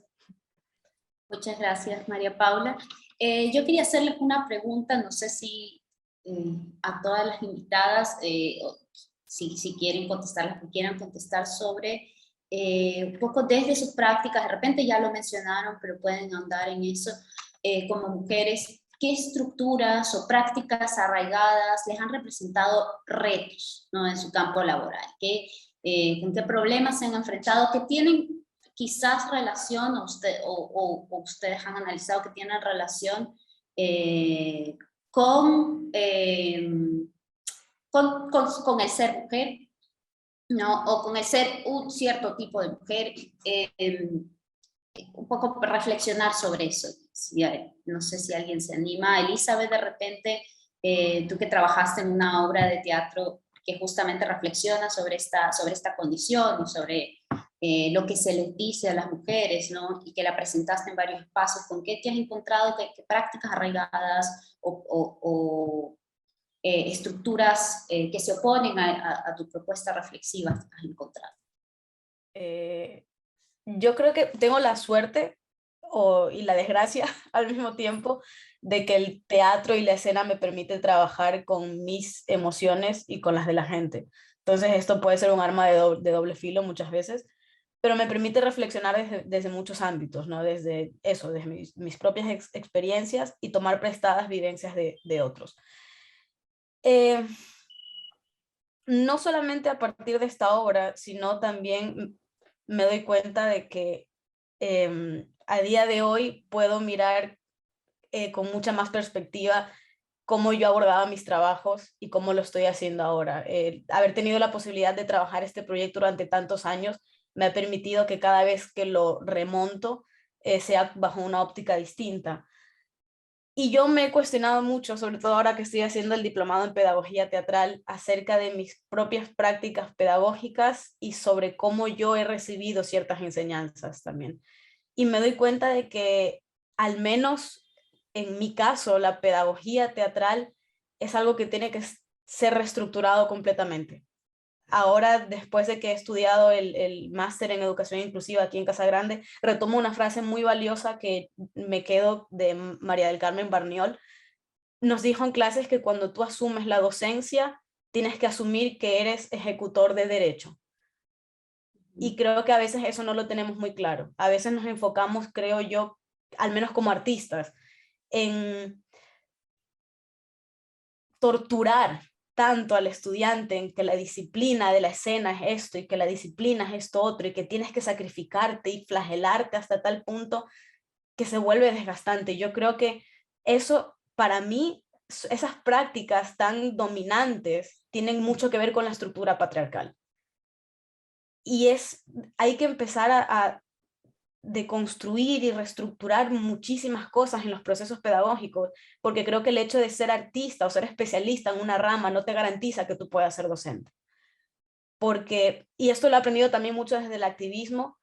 Muchas gracias, María Paula. Yo quería hacerles una pregunta, no sé si a todas las invitadas, si quieren contestar, las que quieran contestar sobre un poco desde sus prácticas, de repente ya lo mencionaron, pero pueden ahondar en eso, como mujeres, ¿qué estructuras o prácticas arraigadas les han representado retos, ¿no?, en su campo laboral? ¿Con qué problemas se han enfrentado que tienen quizás relación, o ustedes han analizado que tienen relación con el ser mujer, ¿no?, o con el ser un cierto tipo de mujer? Un poco reflexionar sobre eso. No sé si alguien se anima. Elizabeth, de repente, tú que trabajaste en una obra de teatro que justamente reflexiona sobre esta condición y sobre lo que se les dice a las mujeres, ¿no?, y que la presentaste en varios espacios. ¿Con qué te has encontrado? ¿Qué prácticas arraigadas o estructuras que se oponen a tu propuesta reflexiva has encontrado?
Yo creo que tengo la suerte y la desgracia al mismo tiempo de que el teatro y la escena me permiten trabajar con mis emociones y con las de la gente. Entonces esto puede ser un arma de doble filo muchas veces, pero me permite reflexionar desde muchos ámbitos, ¿no? Desde eso, desde mis propias experiencias y tomar prestadas vivencias de otros. No solamente a partir de esta obra, sino también me doy cuenta de que a día de hoy puedo mirar con mucha más perspectiva cómo yo abordaba mis trabajos y cómo lo estoy haciendo ahora. Haber tenido la posibilidad de trabajar este proyecto durante tantos años me ha permitido que cada vez que lo remonto sea bajo una óptica distinta. Y yo me he cuestionado mucho, sobre todo ahora que estoy haciendo el diplomado en pedagogía teatral, acerca de mis propias prácticas pedagógicas y sobre cómo yo he recibido ciertas enseñanzas también. Y me doy cuenta de que, al menos en mi caso, la pedagogía teatral es algo que tiene que ser reestructurado completamente. Ahora, después de que he estudiado el máster en educación inclusiva aquí en Casa Grande, retomo una frase muy valiosa que me quedo de María del Carmen Barniol. Nos dijo en clases que cuando tú asumes la docencia, tienes que asumir que eres ejecutor de derecho. Y creo que a veces eso no lo tenemos muy claro. A veces nos enfocamos, creo yo, al menos como artistas, en torturar tanto al estudiante, en que la disciplina de la escena es esto y que la disciplina es esto otro y que tienes que sacrificarte y flagelarte hasta tal punto que se vuelve desgastante. Yo creo que eso, para mí, esas prácticas tan dominantes tienen mucho que ver con la estructura patriarcal. Y hay que empezar a deconstruir y reestructurar muchísimas cosas en los procesos pedagógicos, porque creo que el hecho de ser artista o ser especialista en una rama no te garantiza que tú puedas ser docente. Y esto lo he aprendido también mucho desde el activismo,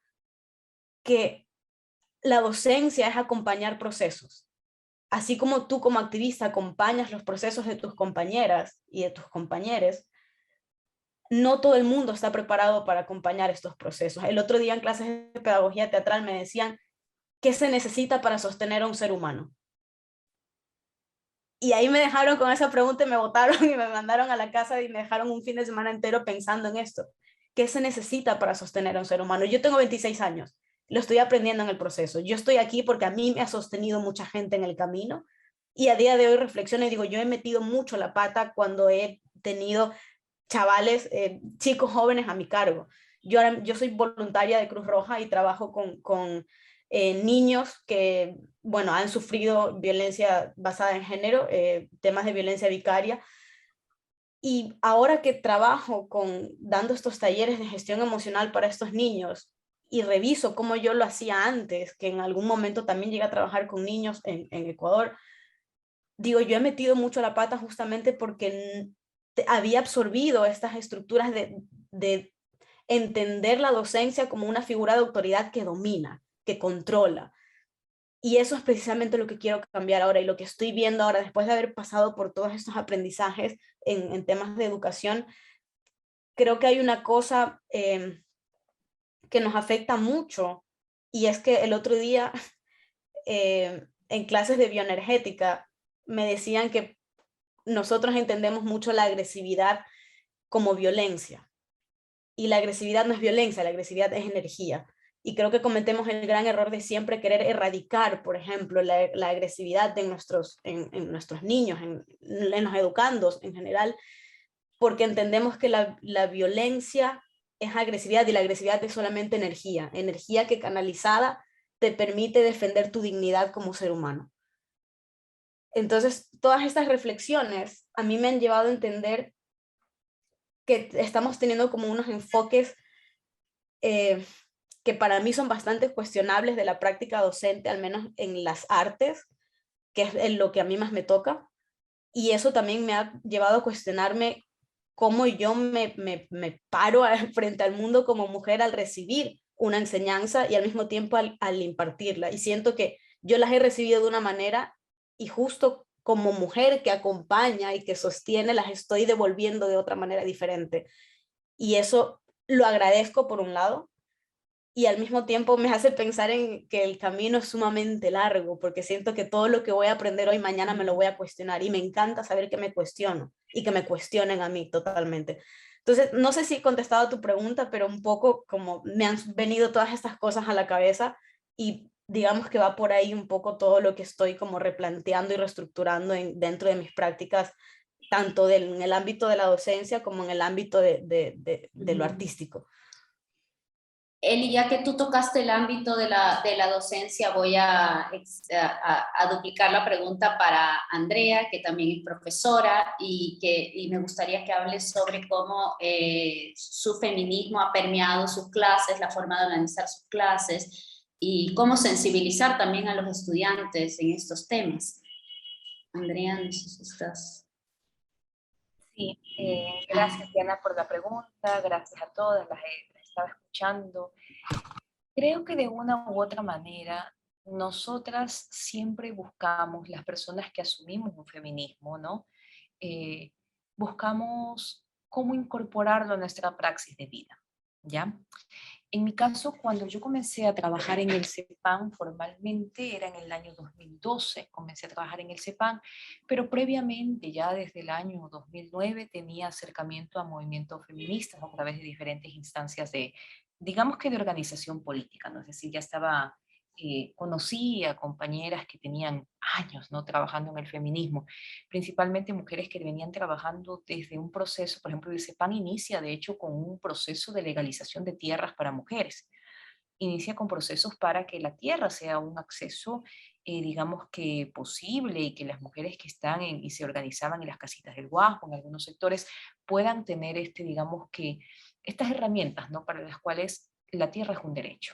que la docencia es acompañar procesos. Así como tú como activista acompañas los procesos de tus compañeras y de tus compañeros, no todo el mundo está preparado para acompañar estos procesos. El otro día en clases de pedagogía teatral me decían, ¿qué se necesita para sostener a un ser humano? Y ahí me dejaron con esa pregunta y me botaron y me mandaron a la casa y me dejaron un fin de semana entero pensando en esto. ¿Qué se necesita para sostener a un ser humano? Yo tengo 26 años, lo estoy aprendiendo en el proceso. Yo estoy aquí porque a mí me ha sostenido mucha gente en el camino y a día de hoy reflexiono y digo, yo he metido mucho la pata cuando he tenido chavales, chicos jóvenes a mi cargo. Yo soy voluntaria de Cruz Roja y trabajo con niños que, bueno, han sufrido violencia basada en género, temas de violencia vicaria. Y ahora que trabajo dando estos talleres de gestión emocional para estos niños y reviso cómo yo lo hacía antes, que en algún momento también llegué a trabajar con niños en Ecuador, digo, yo he metido mucho la pata justamente porque había absorbido estas estructuras de entender la docencia como una figura de autoridad que domina, que controla. Y eso es precisamente lo que quiero cambiar ahora y lo que estoy viendo ahora después de haber pasado por todos estos aprendizajes en temas de educación. creo que hay una cosa que nos afecta mucho, y es que el otro día en clases de bioenergética me decían que nosotros entendemos mucho la agresividad como violencia, y la agresividad no es violencia, la agresividad es energía. Y creo que cometemos el gran error de siempre querer erradicar, por ejemplo, la agresividad en nuestros niños, en los educandos en general, porque entendemos que la violencia es agresividad, y la agresividad es solamente energía, energía que canalizada te permite defender tu dignidad como ser humano. Entonces, todas estas reflexiones a mí me han llevado a entender que estamos teniendo como unos enfoques que para mí son bastante cuestionables de la práctica docente, al menos en las artes, que es en lo que a mí más me toca. Y eso también me ha llevado a cuestionarme cómo yo me paro frente al mundo como mujer al recibir una enseñanza y al mismo tiempo al impartirla. Y siento que yo las he recibido de una manera, y justo como mujer que acompaña y que sostiene, las estoy devolviendo de otra manera diferente. Y eso lo agradezco por un lado, y al mismo tiempo me hace pensar en que el camino es sumamente largo, porque siento que todo lo que voy a aprender hoy, mañana me lo voy a cuestionar, y me encanta saber que me cuestiono y que me cuestionen a mí totalmente. Entonces, no sé si he contestado a tu pregunta, pero un poco como me han venido todas estas cosas a la cabeza, y digamos que va por ahí un poco todo lo que estoy como replanteando y reestructurando dentro de mis prácticas, tanto en el ámbito de la docencia como en el ámbito de lo artístico.
Eli, ya que tú tocaste el ámbito de la docencia, voy a duplicar la pregunta para Andrea, que también es profesora, y me gustaría que hables sobre cómo su feminismo ha permeado sus clases, la forma de organizar sus clases, y cómo sensibilizar también a los estudiantes en estos temas. Andrea, no sé si estás...
Sí, gracias Diana por la pregunta, gracias a todas, las estaba escuchando. Creo que de una u otra manera, nosotras siempre buscamos, las personas que asumimos un feminismo, ¿no? Buscamos cómo incorporarlo a nuestra praxis de vida, ¿ya? En mi caso, cuando yo comencé a trabajar en el CEPAN formalmente, era en el año 2012, comencé a trabajar en el CEPAN, pero previamente, ya desde el año 2009, tenía acercamiento a movimientos feministas a través de diferentes instancias de, digamos que de organización política, ¿no? Es decir, ya estaba, conocí a compañeras que tenían años, ¿no? Trabajando en el feminismo, principalmente mujeres que venían trabajando desde un proceso, por ejemplo, el CEPAN inicia de hecho con un proceso de legalización de tierras para mujeres. Inicia con procesos para que la tierra sea un acceso, digamos que posible, y que las mujeres que están y se organizaban en las casitas del Guasmo, en algunos sectores, puedan tener digamos que estas herramientas, ¿no? Para las cuales la tierra es un derecho.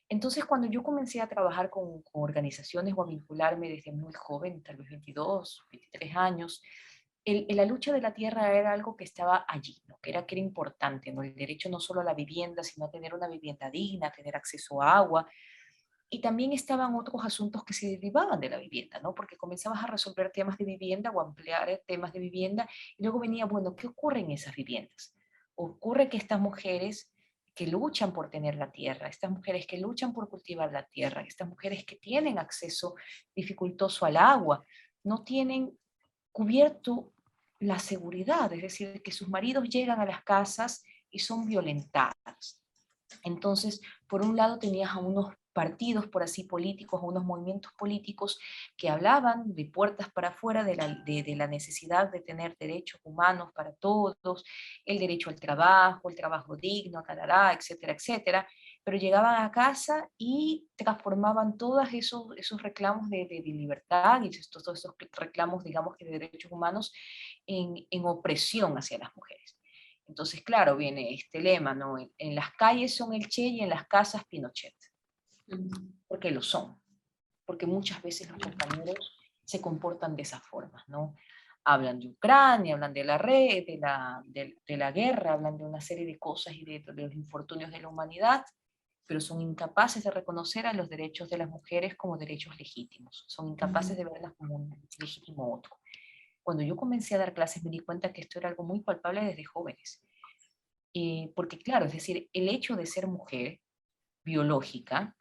Entonces, cuando yo comencé a trabajar con organizaciones o a vincularme desde muy joven, tal vez 22, 23 años, la lucha de la tierra era algo que estaba allí, ¿no? Que era importante, ¿no? El derecho no solo a la vivienda, sino a tener una vivienda digna, tener acceso a agua. Y también estaban otros asuntos que se derivaban de la vivienda, ¿no? Porque comenzabas a resolver temas de vivienda o ampliar temas de vivienda, y luego venía, bueno, ¿qué ocurre en esas viviendas? Ocurre que estas mujeres que luchan por tener la tierra, estas mujeres que luchan por cultivar la tierra, estas mujeres que tienen acceso dificultoso al agua, no tienen cubierto la seguridad, es decir, que sus maridos llegan a las casas y son violentadas. Entonces, por un lado tenías a unos partidos, por así, políticos, a unos movimientos políticos que hablaban de puertas para afuera de la necesidad de tener derechos humanos para todos, el derecho al trabajo, el trabajo digno, tarará, etcétera, etcétera, pero llegaban a casa y transformaban todos esos reclamos de libertad y todos esos reclamos, digamos que de derechos humanos, en opresión hacia las mujeres. Entonces, claro, viene este lema, ¿no? En las calles son el Che y en las casas Pinochet. Porque lo son. Porque muchas veces los compañeros se comportan de esa forma, ¿no? Hablan de Ucrania, hablan de la red, de la guerra, hablan de una serie de cosas y de los infortunios de la humanidad, pero son incapaces de reconocer a los derechos de las mujeres como derechos legítimos. Son incapaces de verlas como un legítimo otro. Cuando yo comencé a dar clases me di cuenta que esto era algo muy palpable desde jóvenes. Porque claro, es decir, el hecho de ser mujer biológica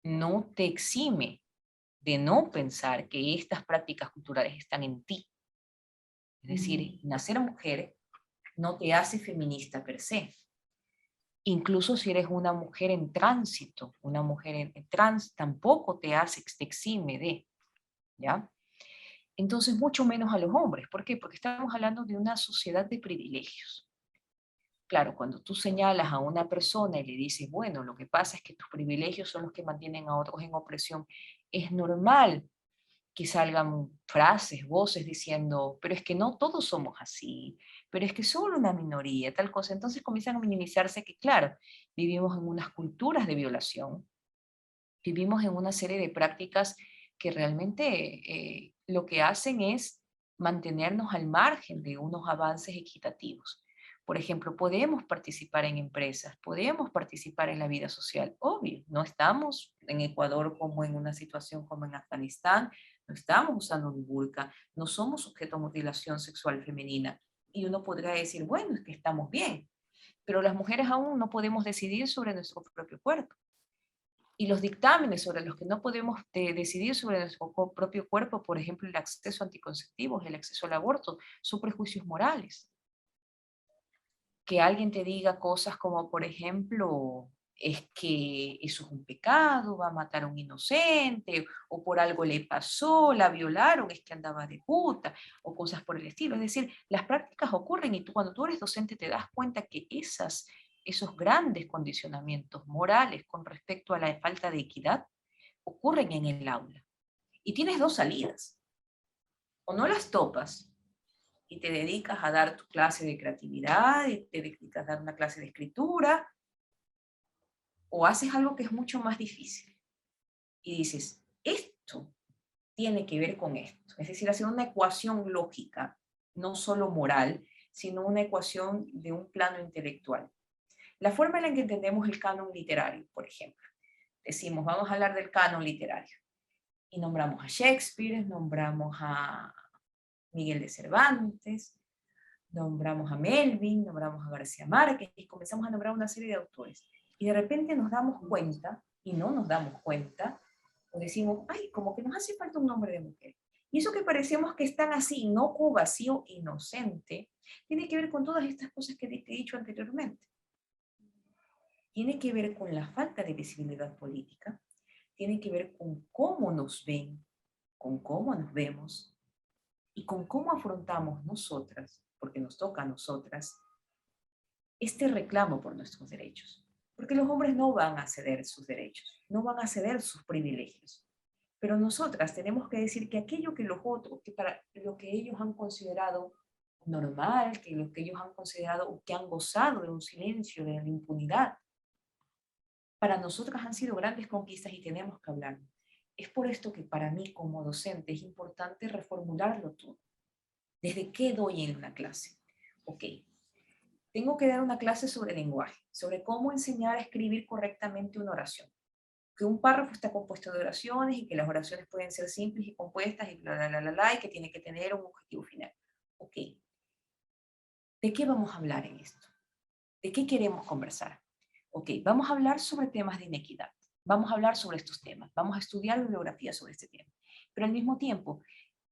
no te exime de no pensar que estas prácticas culturales están en ti. Es decir, nacer mujer no te hace feminista per se. Incluso si eres una mujer en tránsito, una mujer en trans, tampoco te exime de, ¿ya? Entonces, mucho menos a los hombres. ¿Por qué? Porque estamos hablando de una sociedad de privilegios. Claro, cuando tú señalas a una persona y le dices, bueno, lo que pasa es que tus privilegios son los que mantienen a otros en opresión, es normal que salgan frases, voces diciendo, pero es que no todos somos así, pero es que solo una minoría, tal cosa. Entonces comienzan a minimizarse que, claro, vivimos en unas culturas de violación, vivimos en una serie de prácticas que realmente lo que hacen es mantenernos al margen de unos avances equitativos. Por ejemplo, podemos participar en empresas, podemos participar en la vida social, obvio, no estamos en Ecuador como en una situación como en Afganistán, no estamos usando un burka, no somos sujetos a mutilación sexual femenina. Y uno podría decir, bueno, es que estamos bien, pero las mujeres aún no podemos decidir sobre nuestro propio cuerpo. Y los dictámenes sobre los que no podemos decidir sobre nuestro propio cuerpo, por ejemplo, el acceso a anticonceptivos, el acceso al aborto, son prejuicios morales. Que alguien te diga cosas como, por ejemplo, es que eso es un pecado, va a matar a un inocente, o por algo le pasó, la violaron, es que andaba de puta, o cosas por el estilo. Es decir, las prácticas ocurren y tú cuando tú eres docente te das cuenta que esos grandes condicionamientos morales con respecto a la falta de equidad ocurren en el aula. Y tienes dos salidas. O no las topas y te dedicas a dar tu clase de creatividad, y te dedicas a dar una clase de escritura, o haces algo que es mucho más difícil. Y dices, esto tiene que ver con esto. Es decir, hacer una ecuación lógica, no solo moral, sino una ecuación de un plano intelectual. La forma en la que entendemos el canon literario, por ejemplo. Decimos, vamos a hablar del canon literario. Y nombramos a Shakespeare, nombramos a Miguel de Cervantes, nombramos a Melvin, nombramos a García Márquez y comenzamos a nombrar una serie de autores. Y de repente nos damos cuenta, y no nos damos cuenta, o decimos, ay, como que nos hace falta un nombre de mujer. Y eso que parecemos que están así, inocuo, vacío, inocente, tiene que ver con todas estas cosas que te he dicho anteriormente. Tiene que ver con la falta de visibilidad política, tiene que ver con cómo nos ven, con cómo nos vemos, y con cómo afrontamos nosotras, porque nos toca a nosotras, este reclamo por nuestros derechos. Porque los hombres no van a ceder sus derechos, no van a ceder sus privilegios. Pero nosotras tenemos que decir que aquello que los otros, que para lo que ellos han considerado normal, que lo que ellos han considerado o que han gozado de un silencio, de la impunidad, para nosotras han sido grandes conquistas y tenemos que hablar. Es por esto que para mí como docente es importante reformularlo todo. ¿Desde qué doy en una clase? Ok, tengo que dar una clase sobre lenguaje, sobre cómo enseñar a escribir correctamente una oración. Que un párrafo está compuesto de oraciones y que las oraciones pueden ser simples y compuestas y y que tiene que tener un objetivo final. Ok, ¿de qué vamos a hablar en esto? ¿De qué queremos conversar? Ok, vamos a hablar sobre temas de inequidad. Vamos a hablar sobre estos temas. Vamos a estudiar bibliografía sobre este tema. Pero al mismo tiempo,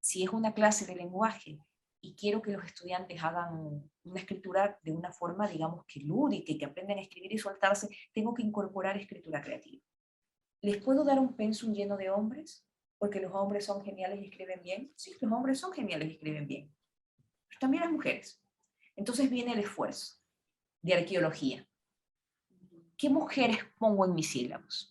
si es una clase de lenguaje y quiero que los estudiantes hagan una escritura de una forma, digamos, que lúdica y que aprendan a escribir y soltarse, tengo que incorporar escritura creativa. ¿Les puedo dar un pensum lleno de hombres? Porque los hombres son geniales y escriben bien. Sí, los hombres son geniales y escriben bien. Pero también las mujeres. Entonces viene el esfuerzo de arqueología. ¿Qué mujeres pongo en mis sílabos?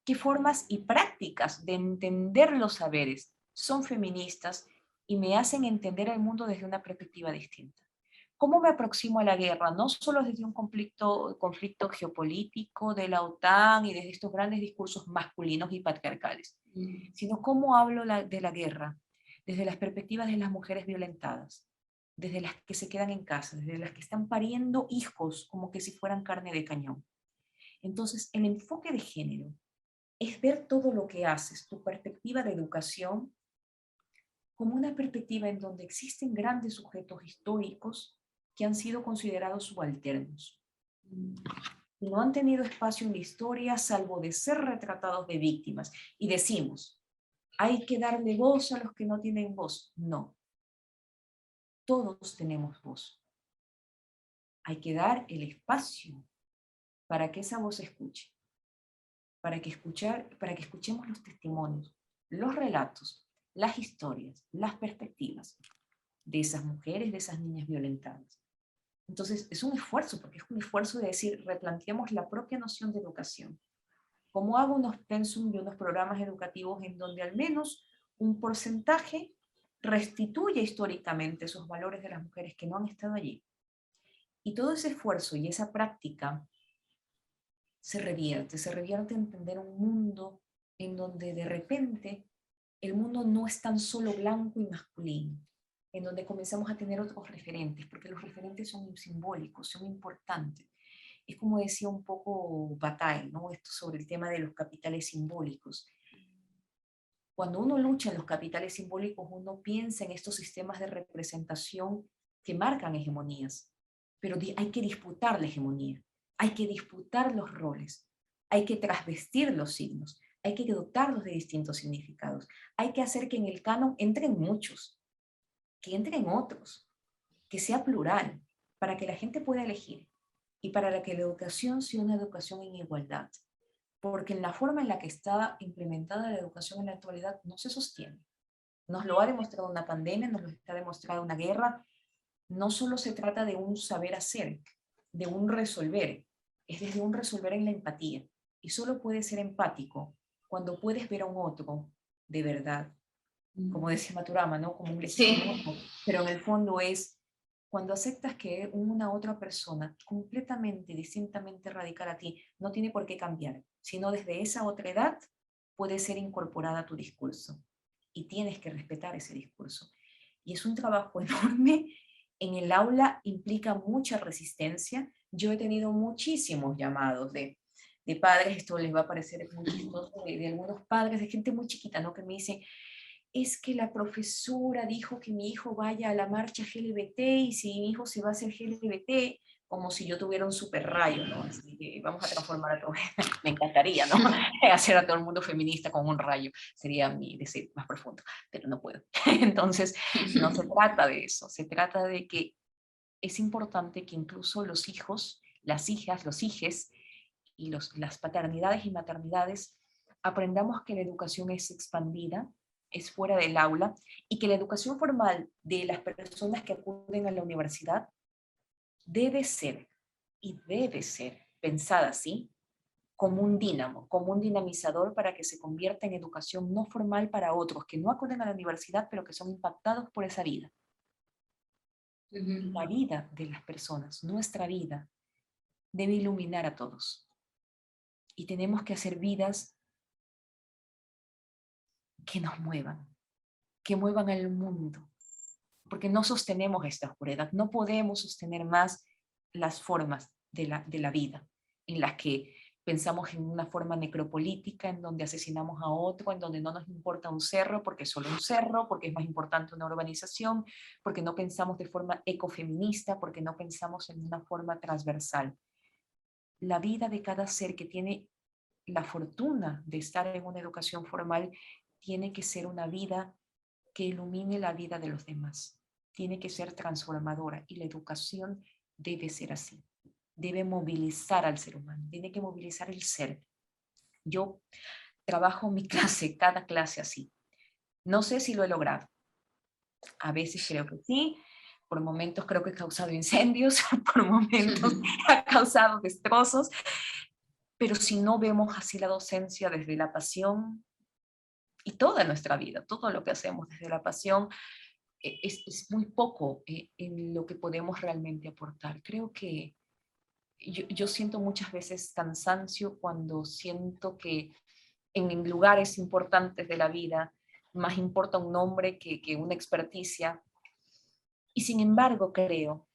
¿Qué formas y prácticas de entender los saberes son feministas y me hacen entender el mundo desde una perspectiva distinta? ¿Cómo me aproximo a la guerra? No solo desde un conflicto geopolítico de la OTAN y desde estos grandes discursos masculinos y patriarcales, sino cómo hablo de la guerra desde las perspectivas de las mujeres violentadas, desde las que se quedan en casa, desde las que están pariendo hijos como que si fueran carne de cañón. Entonces, el enfoque de género es ver todo lo que haces, tu perspectiva de educación, como una perspectiva en donde existen grandes sujetos históricos que han sido considerados subalternos. Y no han tenido espacio en la historia salvo de ser retratados de víctimas. Y decimos, hay que darle voz a los que no tienen voz. No. Todos tenemos voz. Hay que dar el espacio para que esa voz se escuche. Para que escuchemos los testimonios, los relatos, las historias, las perspectivas de esas mujeres, de esas niñas violentadas. Entonces, es un esfuerzo, porque es un esfuerzo de decir, replanteamos la propia noción de educación. ¿Cómo hago unos pensum de unos programas educativos en donde al menos un porcentaje restituye históricamente esos valores de las mujeres que no han estado allí? Y todo ese esfuerzo y esa práctica se revierte en entender un mundo en donde de repente el mundo no es tan solo blanco y masculino, en donde comenzamos a tener otros referentes, porque los referentes son simbólicos, son importantes. Es como decía un poco Bataille, ¿no? Esto sobre el tema de los capitales simbólicos. Cuando uno lucha en los capitales simbólicos, uno piensa en estos sistemas de representación que marcan hegemonías, pero hay que disputar la hegemonía, hay que disputar los roles, hay que trasvestir los signos, hay que dotarlos de distintos significados, hay que hacer que en el canon entren muchos, que entren otros, que sea plural, para que la gente pueda elegir y para que la educación sea una educación en igualdad. Porque en la forma en la que está implementada la educación en la actualidad no se sostiene. Nos lo ha demostrado una pandemia, nos lo está demostrando una guerra. No solo se trata de un saber hacer, de un resolver, es desde un resolver en la empatía. Y solo puedes ser empático cuando puedes ver a un otro de verdad. Como decía Maturama, ¿no? Como un lector, pero en el fondo es cuando aceptas que una otra persona completamente, distintamente radical a ti, no tiene por qué cambiar, sino desde esa otra edad puede ser incorporada a tu discurso. Y tienes que respetar ese discurso. Y es un trabajo enorme. En el aula implica mucha resistencia. Yo he tenido muchísimos llamados de padres, esto les va a parecer muy chistoso, de algunos padres, de gente muy chiquita, ¿no? Que me dicen, es que la profesora dijo que mi hijo vaya a la marcha LGBT y si mi hijo se va a hacer LGBT, como si yo tuviera un super rayo, ¿no? Así que vamos a transformar a todo. Me encantaría, ¿no? Hacer a todo el mundo feminista con un rayo. Sería mi deseo más profundo, pero no puedo. Entonces, no se trata de eso. Se trata de que es importante que incluso los hijos, las hijas, los hijes y las paternidades y maternidades aprendamos que la educación es expandida, es fuera del aula, y que la educación formal de las personas que acuden a la universidad debe ser pensada así, como un dínamo, como un dinamizador para que se convierta en educación no formal para otros que no acuden a la universidad, pero que son impactados por esa vida. La vida de las personas, nuestra vida, debe iluminar a todos. Y tenemos que hacer vidas que nos muevan, que muevan al mundo, porque no sostenemos esta oscuridad, no podemos sostener más las formas de la vida, en las que pensamos en una forma necropolítica, en donde asesinamos a otro, en donde no nos importa un cerro, porque es solo un cerro, porque es más importante una urbanización, porque no pensamos de forma ecofeminista, porque no pensamos en una forma transversal. La vida de cada ser que tiene la fortuna de estar en una educación formal tiene que ser una vida que ilumine la vida de los demás. Tiene que ser transformadora y la educación debe ser así. Debe movilizar al ser humano, tiene que movilizar el ser. Yo trabajo mi clase, cada clase así. No sé si lo he logrado. A veces creo que sí, por momentos creo que he causado incendios, por momentos ha causado destrozos, pero si no vemos así la docencia desde la pasión, y toda nuestra vida, todo lo que hacemos desde la pasión, es muy poco en lo que podemos realmente aportar. Creo que yo siento muchas veces cansancio cuando siento que en lugares importantes de la vida más importa un nombre que una experticia. Y sin embargo creo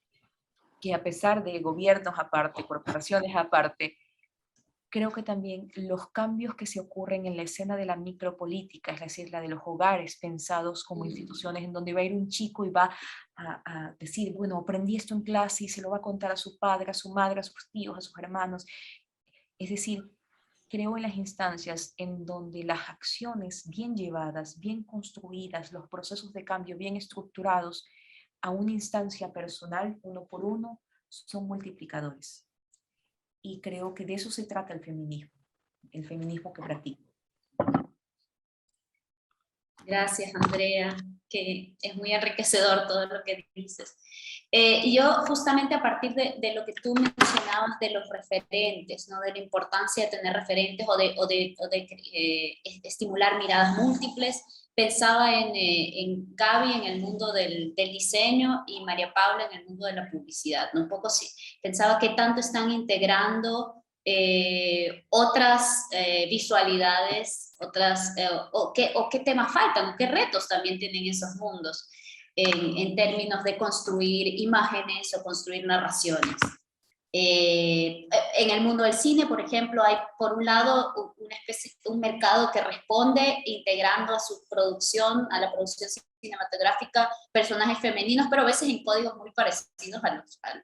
que a pesar de gobiernos aparte, corporaciones aparte, creo que también los cambios que se ocurren en la escena de la micropolítica, es decir, la de los hogares pensados como instituciones en donde va a ir un chico y va a decir, bueno, aprendí esto en clase y se lo va a contar a su padre, a su madre, a sus tíos, a sus hermanos. Es decir, creo en las instancias en donde las acciones bien llevadas, bien construidas, los procesos de cambio bien estructurados a una instancia personal, uno por uno, son multiplicadores. Y creo que de eso se trata el feminismo que practico.
Gracias, Andrea, que es muy enriquecedor todo lo que dices. Y yo justamente a partir de lo que tú mencionabas de los referentes, ¿no? De la importancia de tener referentes o de estimular miradas múltiples, pensaba en Gaby en el mundo del diseño y María Paula en el mundo de la publicidad, ¿no? Un poco sí, pensaba que tanto están integrando otras visualidades, o qué temas faltan, o qué retos también tienen esos mundos en términos de construir imágenes o construir narraciones. En el mundo del cine, por ejemplo, hay por un lado un mercado que responde integrando a su producción, a la producción cinematográfica, personajes femeninos, pero a veces en códigos muy parecidos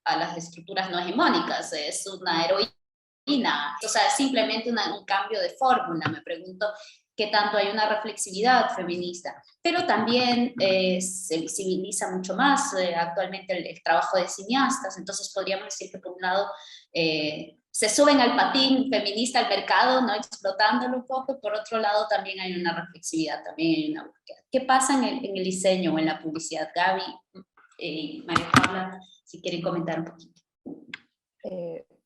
a las estructuras no hegemónicas. Es una heroína, o sea, es simplemente un cambio de fórmula. Me pregunto qué tanto hay una reflexividad feminista, pero también se visibiliza mucho más actualmente el trabajo de cineastas. Entonces podríamos decir que por un lado se suben al patín feminista al mercado, ¿no? Explotándolo un poco, y por otro lado también hay una reflexividad, también hay una búsqueda. ¿Qué pasa en el diseño o en la publicidad? Gaby, María Paula, si quieren comentar un poquito.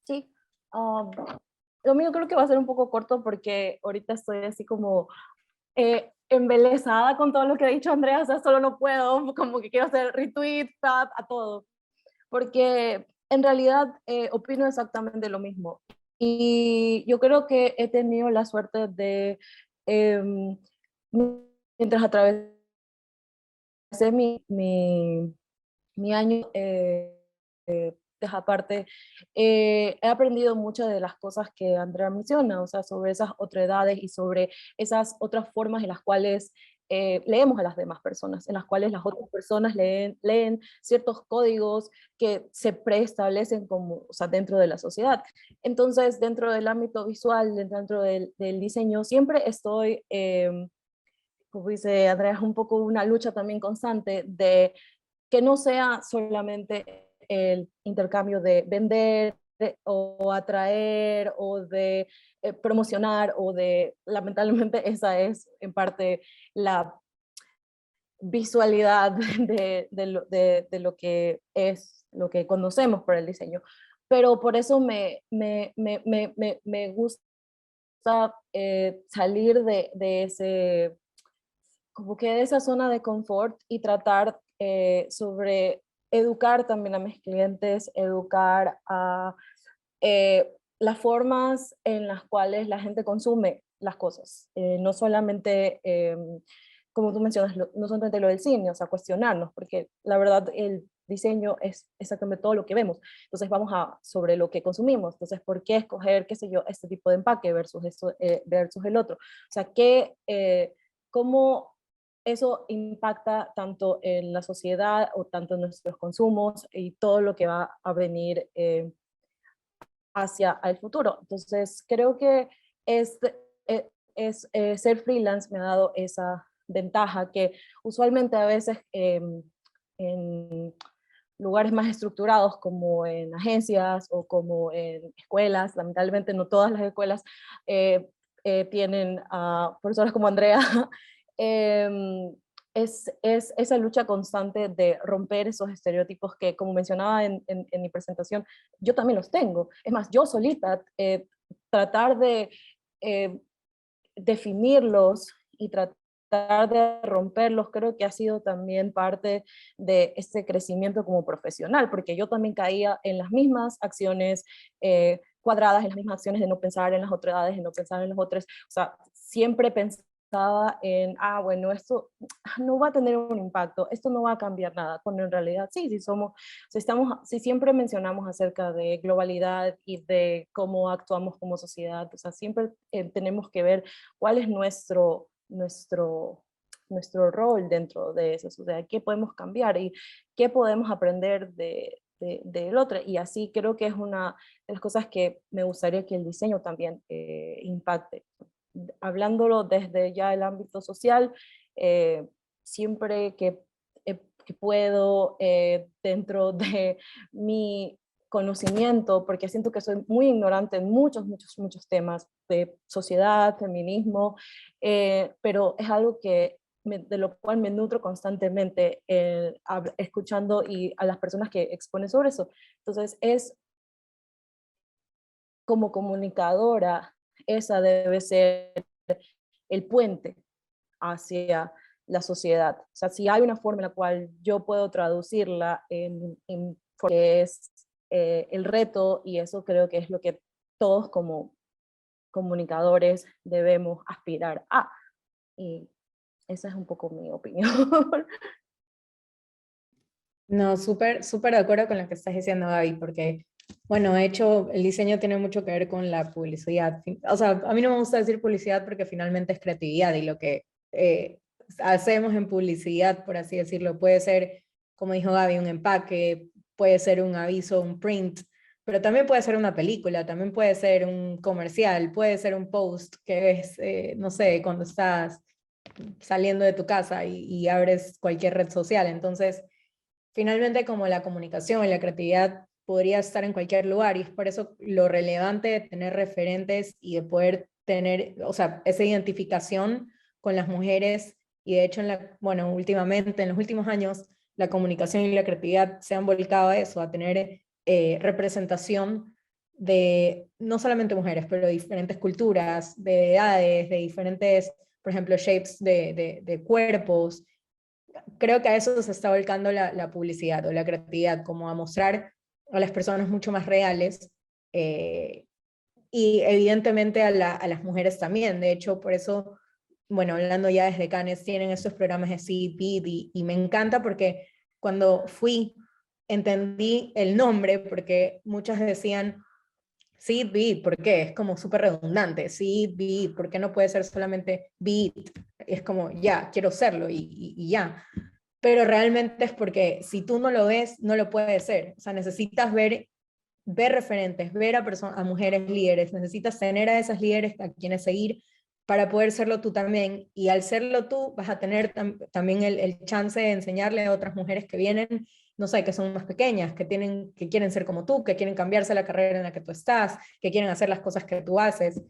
Sí, lo mío creo que va a ser un poco corto porque ahorita estoy así como embelesada con todo lo que ha dicho Andrea, o sea, solo no puedo, como que quiero hacer retweet, tap, a todo, porque en realidad opino exactamente lo mismo. Y yo creo que he tenido la suerte de, mientras atravesé mi año, aparte, he aprendido muchas de las cosas que Andrea menciona, o sea, sobre esas otredades y sobre esas otras formas en las cuales leemos a las demás personas, en las cuales las otras personas leen ciertos códigos que se preestablecen como, o sea, dentro de la sociedad. Entonces, dentro del ámbito visual, dentro del diseño, siempre estoy, como dice Andrea, es un poco una lucha también constante de que no sea solamente el intercambio de vender o atraer o de promocionar o de, lamentablemente esa es en parte la visualidad de lo que es, lo que conocemos por el diseño. Pero por eso me gusta salir de ese, como que de esa zona de confort y tratar sobre educar también a mis clientes, educar a las formas en las cuales la gente consume las cosas, no solamente, como tú mencionas, no solamente lo del cine, o sea, cuestionarnos, porque la verdad el diseño es exactamente todo lo que vemos. Entonces vamos a sobre lo que consumimos. Entonces, ¿por qué escoger, qué sé yo, este tipo de empaque versus, versus el otro? O sea, ¿cómo eso impacta tanto en la sociedad o tanto en nuestros consumos y todo lo que va a venir hacia el futuro? Entonces, creo que ser freelance me ha dado esa ventaja que usualmente a veces en lugares más estructurados como en agencias o como en escuelas, lamentablemente no todas las escuelas tienen a personas como Andrea, es esa lucha constante de romper esos estereotipos que, como mencionaba en mi presentación, yo también los tengo. Es más, yo solita tratar de definirlos y tratar de romperlos, creo que ha sido también parte de este crecimiento como profesional, porque yo también caía en las mismas acciones cuadradas, en las mismas acciones de no pensar en las otras edades, de no pensar en los otros, o sea, siempre pensaba pensaba en, bueno, esto no va a tener un impacto, esto no va a cambiar nada, cuando en realidad sí, si siempre mencionamos acerca de globalidad y de cómo actuamos como sociedad, o sea, siempre tenemos que ver cuál es nuestro rol dentro de eso, o sea, qué podemos cambiar y qué podemos aprender del otro, y así creo que es una de las cosas que me gustaría que el diseño también impacte. Hablándolo desde ya el ámbito social, siempre que puedo, dentro de mi conocimiento, porque siento que soy muy ignorante en muchos temas de sociedad, feminismo, pero es algo de lo cual me nutro constantemente, escuchando y a las personas que exponen sobre eso. Entonces es como comunicadora, esa debe ser el puente hacia la sociedad. O sea, si hay una forma en la cual yo puedo traducirla en que es el reto, y eso creo que es lo que todos como comunicadores debemos aspirar a. Y esa es un poco mi opinión.
No, súper de acuerdo con lo que estás diciendo, Gaby, porque, bueno, de hecho, el diseño tiene mucho que ver con la publicidad. O sea, a mí no me gusta decir publicidad porque finalmente es creatividad, y lo que hacemos en publicidad, por así decirlo, puede ser, como dijo Gaby, un empaque, puede ser un aviso, un print, pero también puede ser una película, también puede ser un comercial, puede ser un post que es, no sé, cuando estás saliendo de tu casa y abres cualquier red social. Entonces, finalmente, como la comunicación y la creatividad podría estar en cualquier lugar, y es por eso lo relevante de tener referentes y de poder tener, o sea, esa identificación con las mujeres. Y de hecho, bueno, últimamente, en los últimos años, la comunicación y la creatividad se han volcado a eso, a tener representación de no solamente mujeres, pero de diferentes culturas, de edades, de diferentes, por ejemplo, shapes de cuerpos. Creo que a eso se está volcando la publicidad o la creatividad, como a mostrar a las personas mucho más reales, y evidentemente a las mujeres también. De hecho, por eso, bueno, hablando ya desde Cannes, tienen estos programas de CEPID, y me encanta porque cuando fui entendí el nombre, porque muchas decían Seed Beat, ¿por qué? Es como súper redundante. Seed Beat, ¿por qué no puede ser solamente Beat? Es como, ya, quiero serlo y ya. Pero realmente es porque si tú no lo ves, no lo puedes ser. O sea, necesitas ver referentes, ver a mujeres líderes, necesitas tener a esas líderes a quienes seguir para poder serlo tú también. Y al serlo tú, vas a tener también el chance de enseñarle a otras mujeres que vienen, no sé, que son más pequeñas, que quieren ser como tú, que quieren cambiarse la carrera en la que tú estás, que quieren hacer las cosas que tú haces.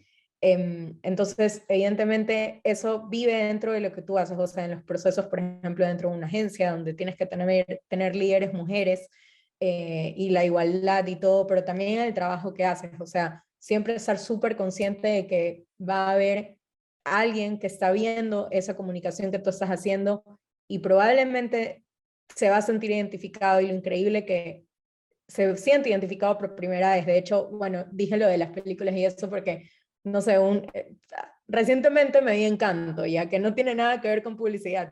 Entonces, evidentemente, eso vive dentro de lo que tú haces, o sea, en los procesos, por ejemplo, dentro de una agencia, donde tienes que tener líderes mujeres, y la igualdad y todo, pero también en el trabajo que haces, o sea, siempre estar súper consciente de que va a haber alguien que está viendo esa comunicación que tú estás haciendo, y probablemente se va a sentir identificado, y lo increíble que se siente identificado por primera vez. De hecho, bueno, dije lo de las películas y eso porque, no sé, recientemente me vi Encanto, ya que no tiene nada que ver con publicidad,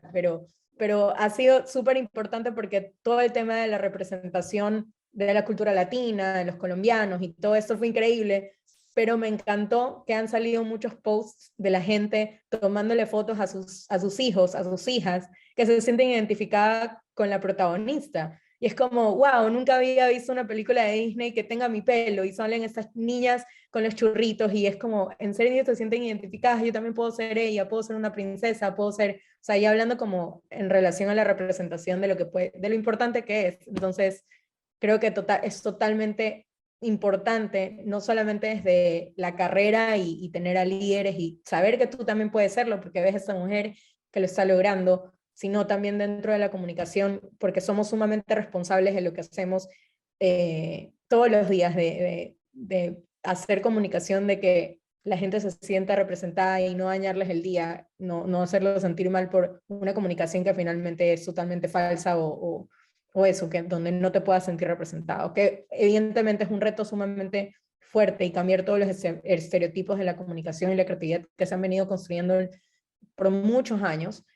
pero ha sido súper importante porque todo el tema de la representación de la cultura latina, de los colombianos y todo esto fue increíble, pero me encantó que han salido muchos posts de la gente tomándole fotos a sus hijos, a sus hijas, que se sienten identificadas con la protagonista. Y es como, wow, nunca había visto una película de Disney que tenga mi pelo y salen estas niñas con los churritos, y es como, en serio se sienten identificadas, yo también puedo ser ella, puedo ser una princesa, puedo ser, o sea, ya hablando como en relación a la representación de lo que de lo importante que es. Entonces, creo que es totalmente importante, no solamente desde la carrera y tener a líderes y saber que tú también puedes serlo, porque ves a esta mujer que lo está logrando, sino también dentro de la comunicación, porque somos sumamente responsables de lo que hacemos todos los días, de hacer comunicación, de que la gente se sienta representada y no dañarles el día, no hacerlos sentir mal por una comunicación que finalmente es totalmente falsa, o eso, que donde no te puedas sentir representado, que evidentemente es un reto sumamente fuerte, y cambiar todos los estereotipos de la comunicación y la creatividad que se han venido construyendo por muchos años,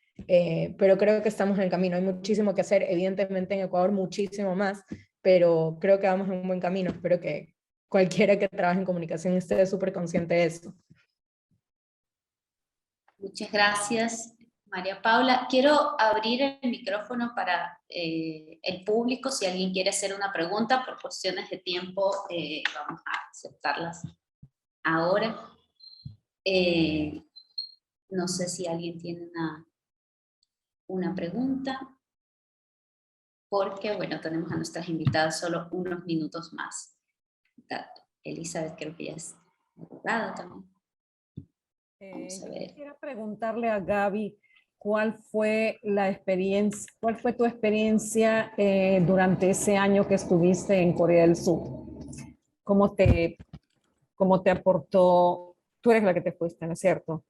pero creo que estamos en el camino. Hay muchísimo que hacer, evidentemente en Ecuador muchísimo más, pero creo que vamos en un buen camino. Espero que cualquiera que trabaje en comunicación esté súper consciente de eso.
Muchas gracias, María Paula. Quiero abrir el micrófono para el público. Si alguien quiere hacer una pregunta, por cuestiones de tiempo, vamos a aceptarlas ahora. No sé si alguien tiene una pregunta, porque, bueno, tenemos a nuestras invitadas solo unos minutos más. Elizabeth creo que ya es abogada también. Vamos a
Yo
ver.
quisiera preguntarle a Gaby cuál fue tu experiencia durante ese año que estuviste en Corea del Sur. ¿Cómo te aportó? Tú eres la que te fuiste, ¿no es cierto?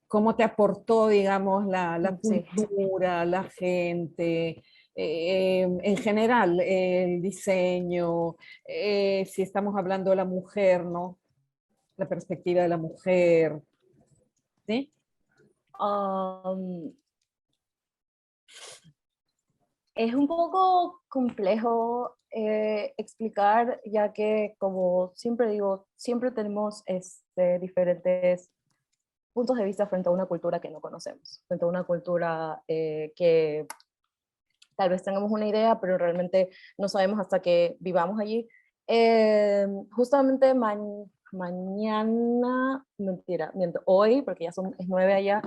¿Cómo te aportó, digamos, la
Sí.
cultura, la gente, en general, el diseño, si estamos hablando de la mujer, ¿no? La perspectiva de la mujer, ¿sí?
Es un poco complejo explicar, ya que, como siempre digo, siempre tenemos diferentes puntos de vista frente a una cultura que no conocemos, frente a una cultura que tal vez tengamos una idea, pero realmente no sabemos hasta que vivamos allí. Justamente mañana, miento, hoy, porque ya es 9 allá,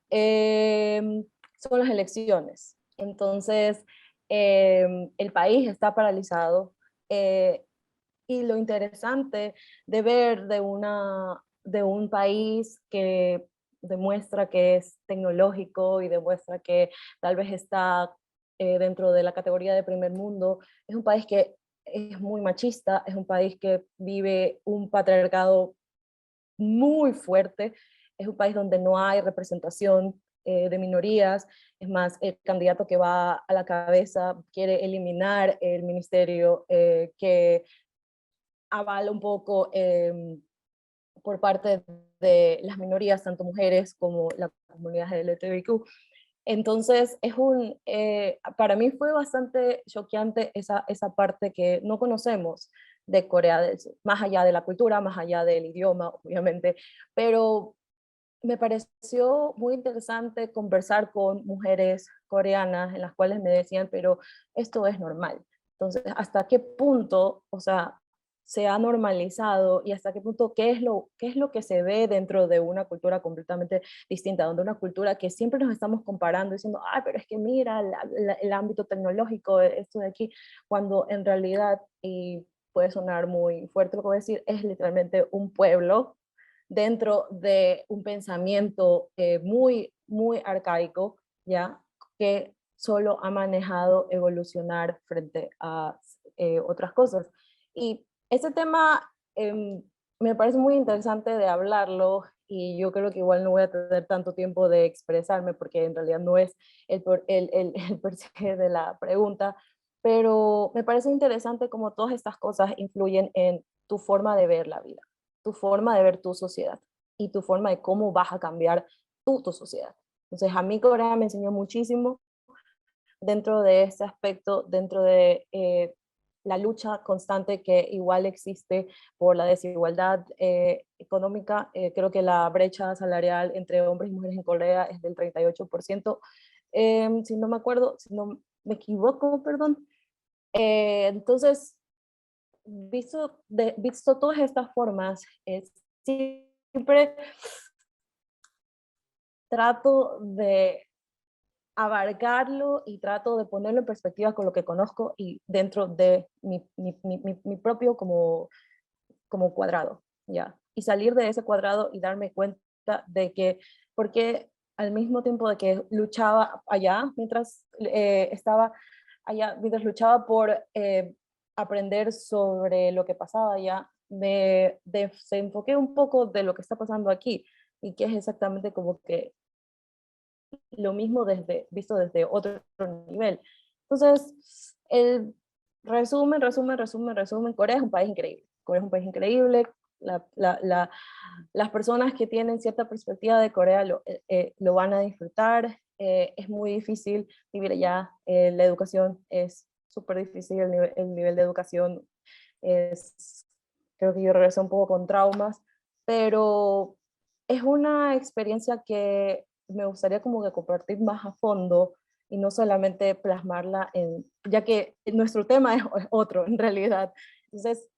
son las elecciones. Entonces, el país está paralizado, y lo interesante de ver de un país que demuestra que es tecnológico y demuestra que tal vez está dentro de la categoría de primer mundo, es un país que es muy machista, es un país que vive un patriarcado muy fuerte, es un país donde no hay representación de minorías. Es más, el candidato que va a la cabeza quiere eliminar el ministerio que avala un poco por parte de las minorías, tanto mujeres como la comunidad LGTBIQ. Entonces, para mí fue bastante choqueante esa parte que no conocemos de Corea del Sur, más allá de la cultura, más allá del idioma, obviamente, pero me pareció muy interesante conversar con mujeres coreanas en las cuales me decían, pero esto es normal. Entonces, ¿hasta qué punto, o sea, se ha normalizado y hasta qué punto, qué es lo que se ve dentro de una cultura completamente distinta, donde una cultura que siempre nos estamos comparando, diciendo, ay, pero es que mira el ámbito tecnológico, esto de aquí, cuando en realidad, y puede sonar muy fuerte lo que voy a decir, es literalmente un pueblo dentro de un pensamiento muy, muy arcaico, ¿ya? Que solo ha manejado evolucionar frente a otras cosas. Y ese tema me parece muy interesante de hablarlo, y yo creo que igual no voy a tener tanto tiempo de expresarme porque en realidad no es el porqué de la pregunta, pero me parece interesante cómo todas estas cosas influyen en tu forma de ver la vida, tu forma de ver tu sociedad y tu forma de cómo vas a cambiar tu sociedad. Entonces, a mí Corea me enseñó muchísimo dentro de este aspecto, dentro de la lucha constante que igual existe por la desigualdad económica. Creo que la brecha salarial entre hombres y mujeres en Corea es del 38%, si no me acuerdo, si no me equivoco, perdón. Entonces, visto todas estas formas, siempre trato de abarcarlo y trato de ponerlo en perspectiva con lo que conozco y dentro de mi propio como cuadrado, ¿ya? Y salir de ese cuadrado y darme cuenta de que, porque al mismo tiempo de que luchaba allá, mientras estaba allá, mientras luchaba por aprender sobre lo que pasaba allá, me desenfoqué un poco de lo que está pasando aquí, y que es exactamente como que lo mismo visto desde otro nivel. Entonces, el resumen, Corea es un país increíble. Corea es un país increíble, Las personas que tienen cierta perspectiva de Corea lo van a disfrutar. Es muy difícil vivir allá, la educación es súper difícil, el nivel de educación es, creo que yo regresé un poco con traumas, pero es una experiencia que me gustaría como que compartir más a fondo y no solamente plasmarla ya que nuestro tema es otro en realidad. Entonces,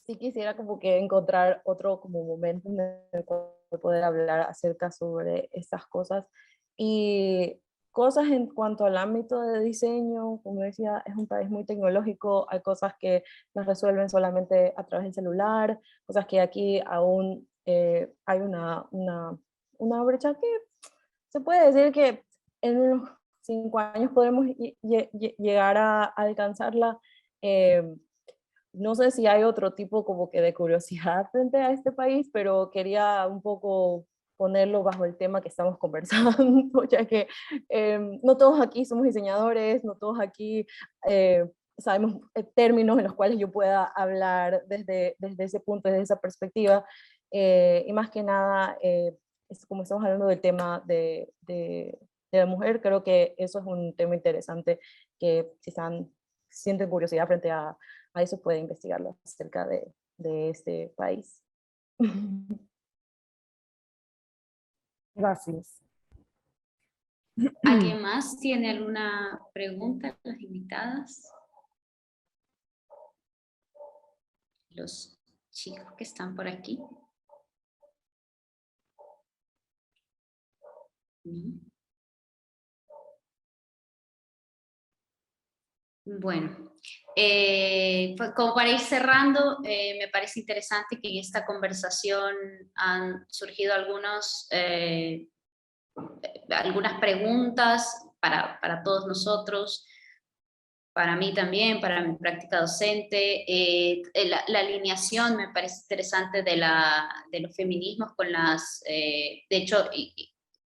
sí quisiera como que encontrar otro como momento en el cual poder hablar acerca sobre estas cosas. Y cosas en cuanto al ámbito de diseño, como decía, es un país muy tecnológico, hay cosas que las resuelven solamente a través del celular, cosas que aquí aún hay una brecha que se puede decir que en unos 5 años podemos llegar a alcanzarla. No sé si hay otro tipo como que de curiosidad frente a este país, pero quería un poco ponerlo bajo el tema que estamos conversando, ya que no todos aquí somos diseñadores, no todos aquí sabemos términos en los cuales yo pueda hablar desde ese punto, desde esa perspectiva, y más que nada, como estamos hablando del tema de la mujer, creo que eso es un tema interesante que si sienten curiosidad frente a eso, puede investigarlo acerca de este país.
Gracias.
¿Alguien más tiene alguna pregunta? Las invitadas. Los chicos que están por aquí. Bueno, pues como para ir cerrando, me parece interesante que en esta conversación han surgido algunas preguntas para todos nosotros, para mí también, para mi práctica docente. La alineación me parece interesante de los feminismos con de hecho,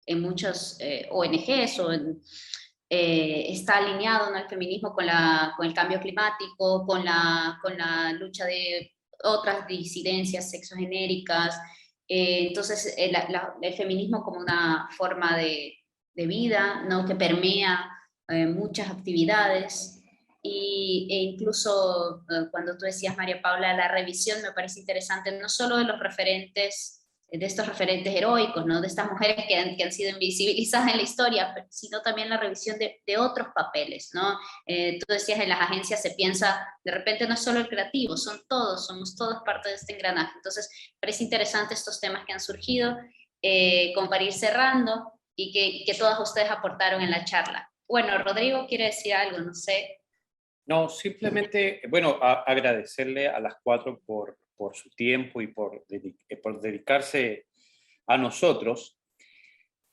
en muchas ONGs está alineado, ¿no?, el feminismo con el cambio climático, con la lucha de otras disidencias sexogenéricas. Entonces, el feminismo como una forma de vida, ¿no?, que permea muchas actividades. E incluso cuando tú decías, María Paula, la revisión me parece interesante, no solo de los referentes, de estos referentes heroicos, ¿no?, de estas mujeres que han sido invisibilizadas en la historia, sino también la revisión de otros papeles, ¿no? Tú decías, en las agencias se piensa, de repente no es solo el creativo, somos todos parte de este engranaje. Entonces, parece interesante estos temas que han surgido, como para ir cerrando, y que todas ustedes aportaron en la charla. Bueno, Rodrigo quiere decir algo, no sé.
No, simplemente, bueno, agradecerle a las 4 por su tiempo y por dedicarse a nosotros.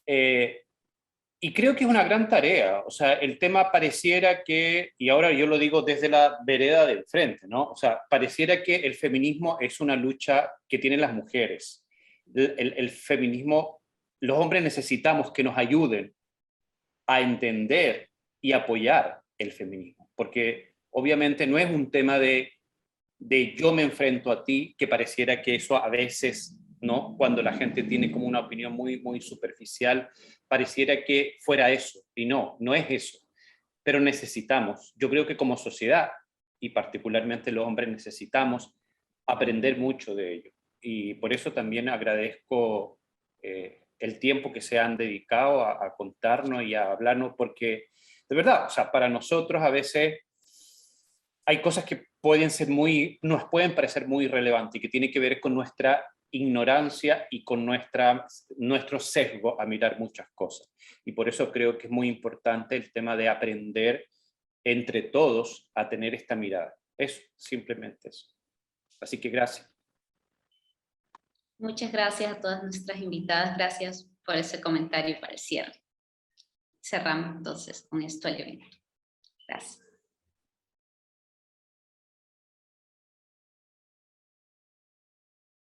Y creo que es una gran tarea. O sea, el tema pareciera que, y ahora yo lo digo desde la vereda del frente, ¿no? O sea, pareciera que el feminismo es una lucha que tienen las mujeres. El feminismo, los hombres necesitamos que nos ayuden a entender y apoyar el feminismo, porque obviamente no es un tema de yo me enfrento a ti, que pareciera que eso a veces, ¿no?, cuando la gente tiene como una opinión muy, muy superficial, pareciera que fuera eso, y no es eso. Pero necesitamos, yo creo que como sociedad, y particularmente los hombres, necesitamos aprender mucho de ello. Y por eso también agradezco el tiempo que se han dedicado a contarnos y a hablarnos, porque de verdad, o sea, para nosotros a veces hay cosas que nos pueden parecer muy relevantes y que tienen que ver con nuestra ignorancia y con nuestro sesgo a mirar muchas cosas. Y por eso creo que es muy importante el tema de aprender entre todos a tener esta mirada. Eso, simplemente eso. Así que gracias.
Muchas gracias a todas nuestras invitadas. Gracias por ese comentario y para el cierre. Cerramos entonces con esto el evento. Gracias.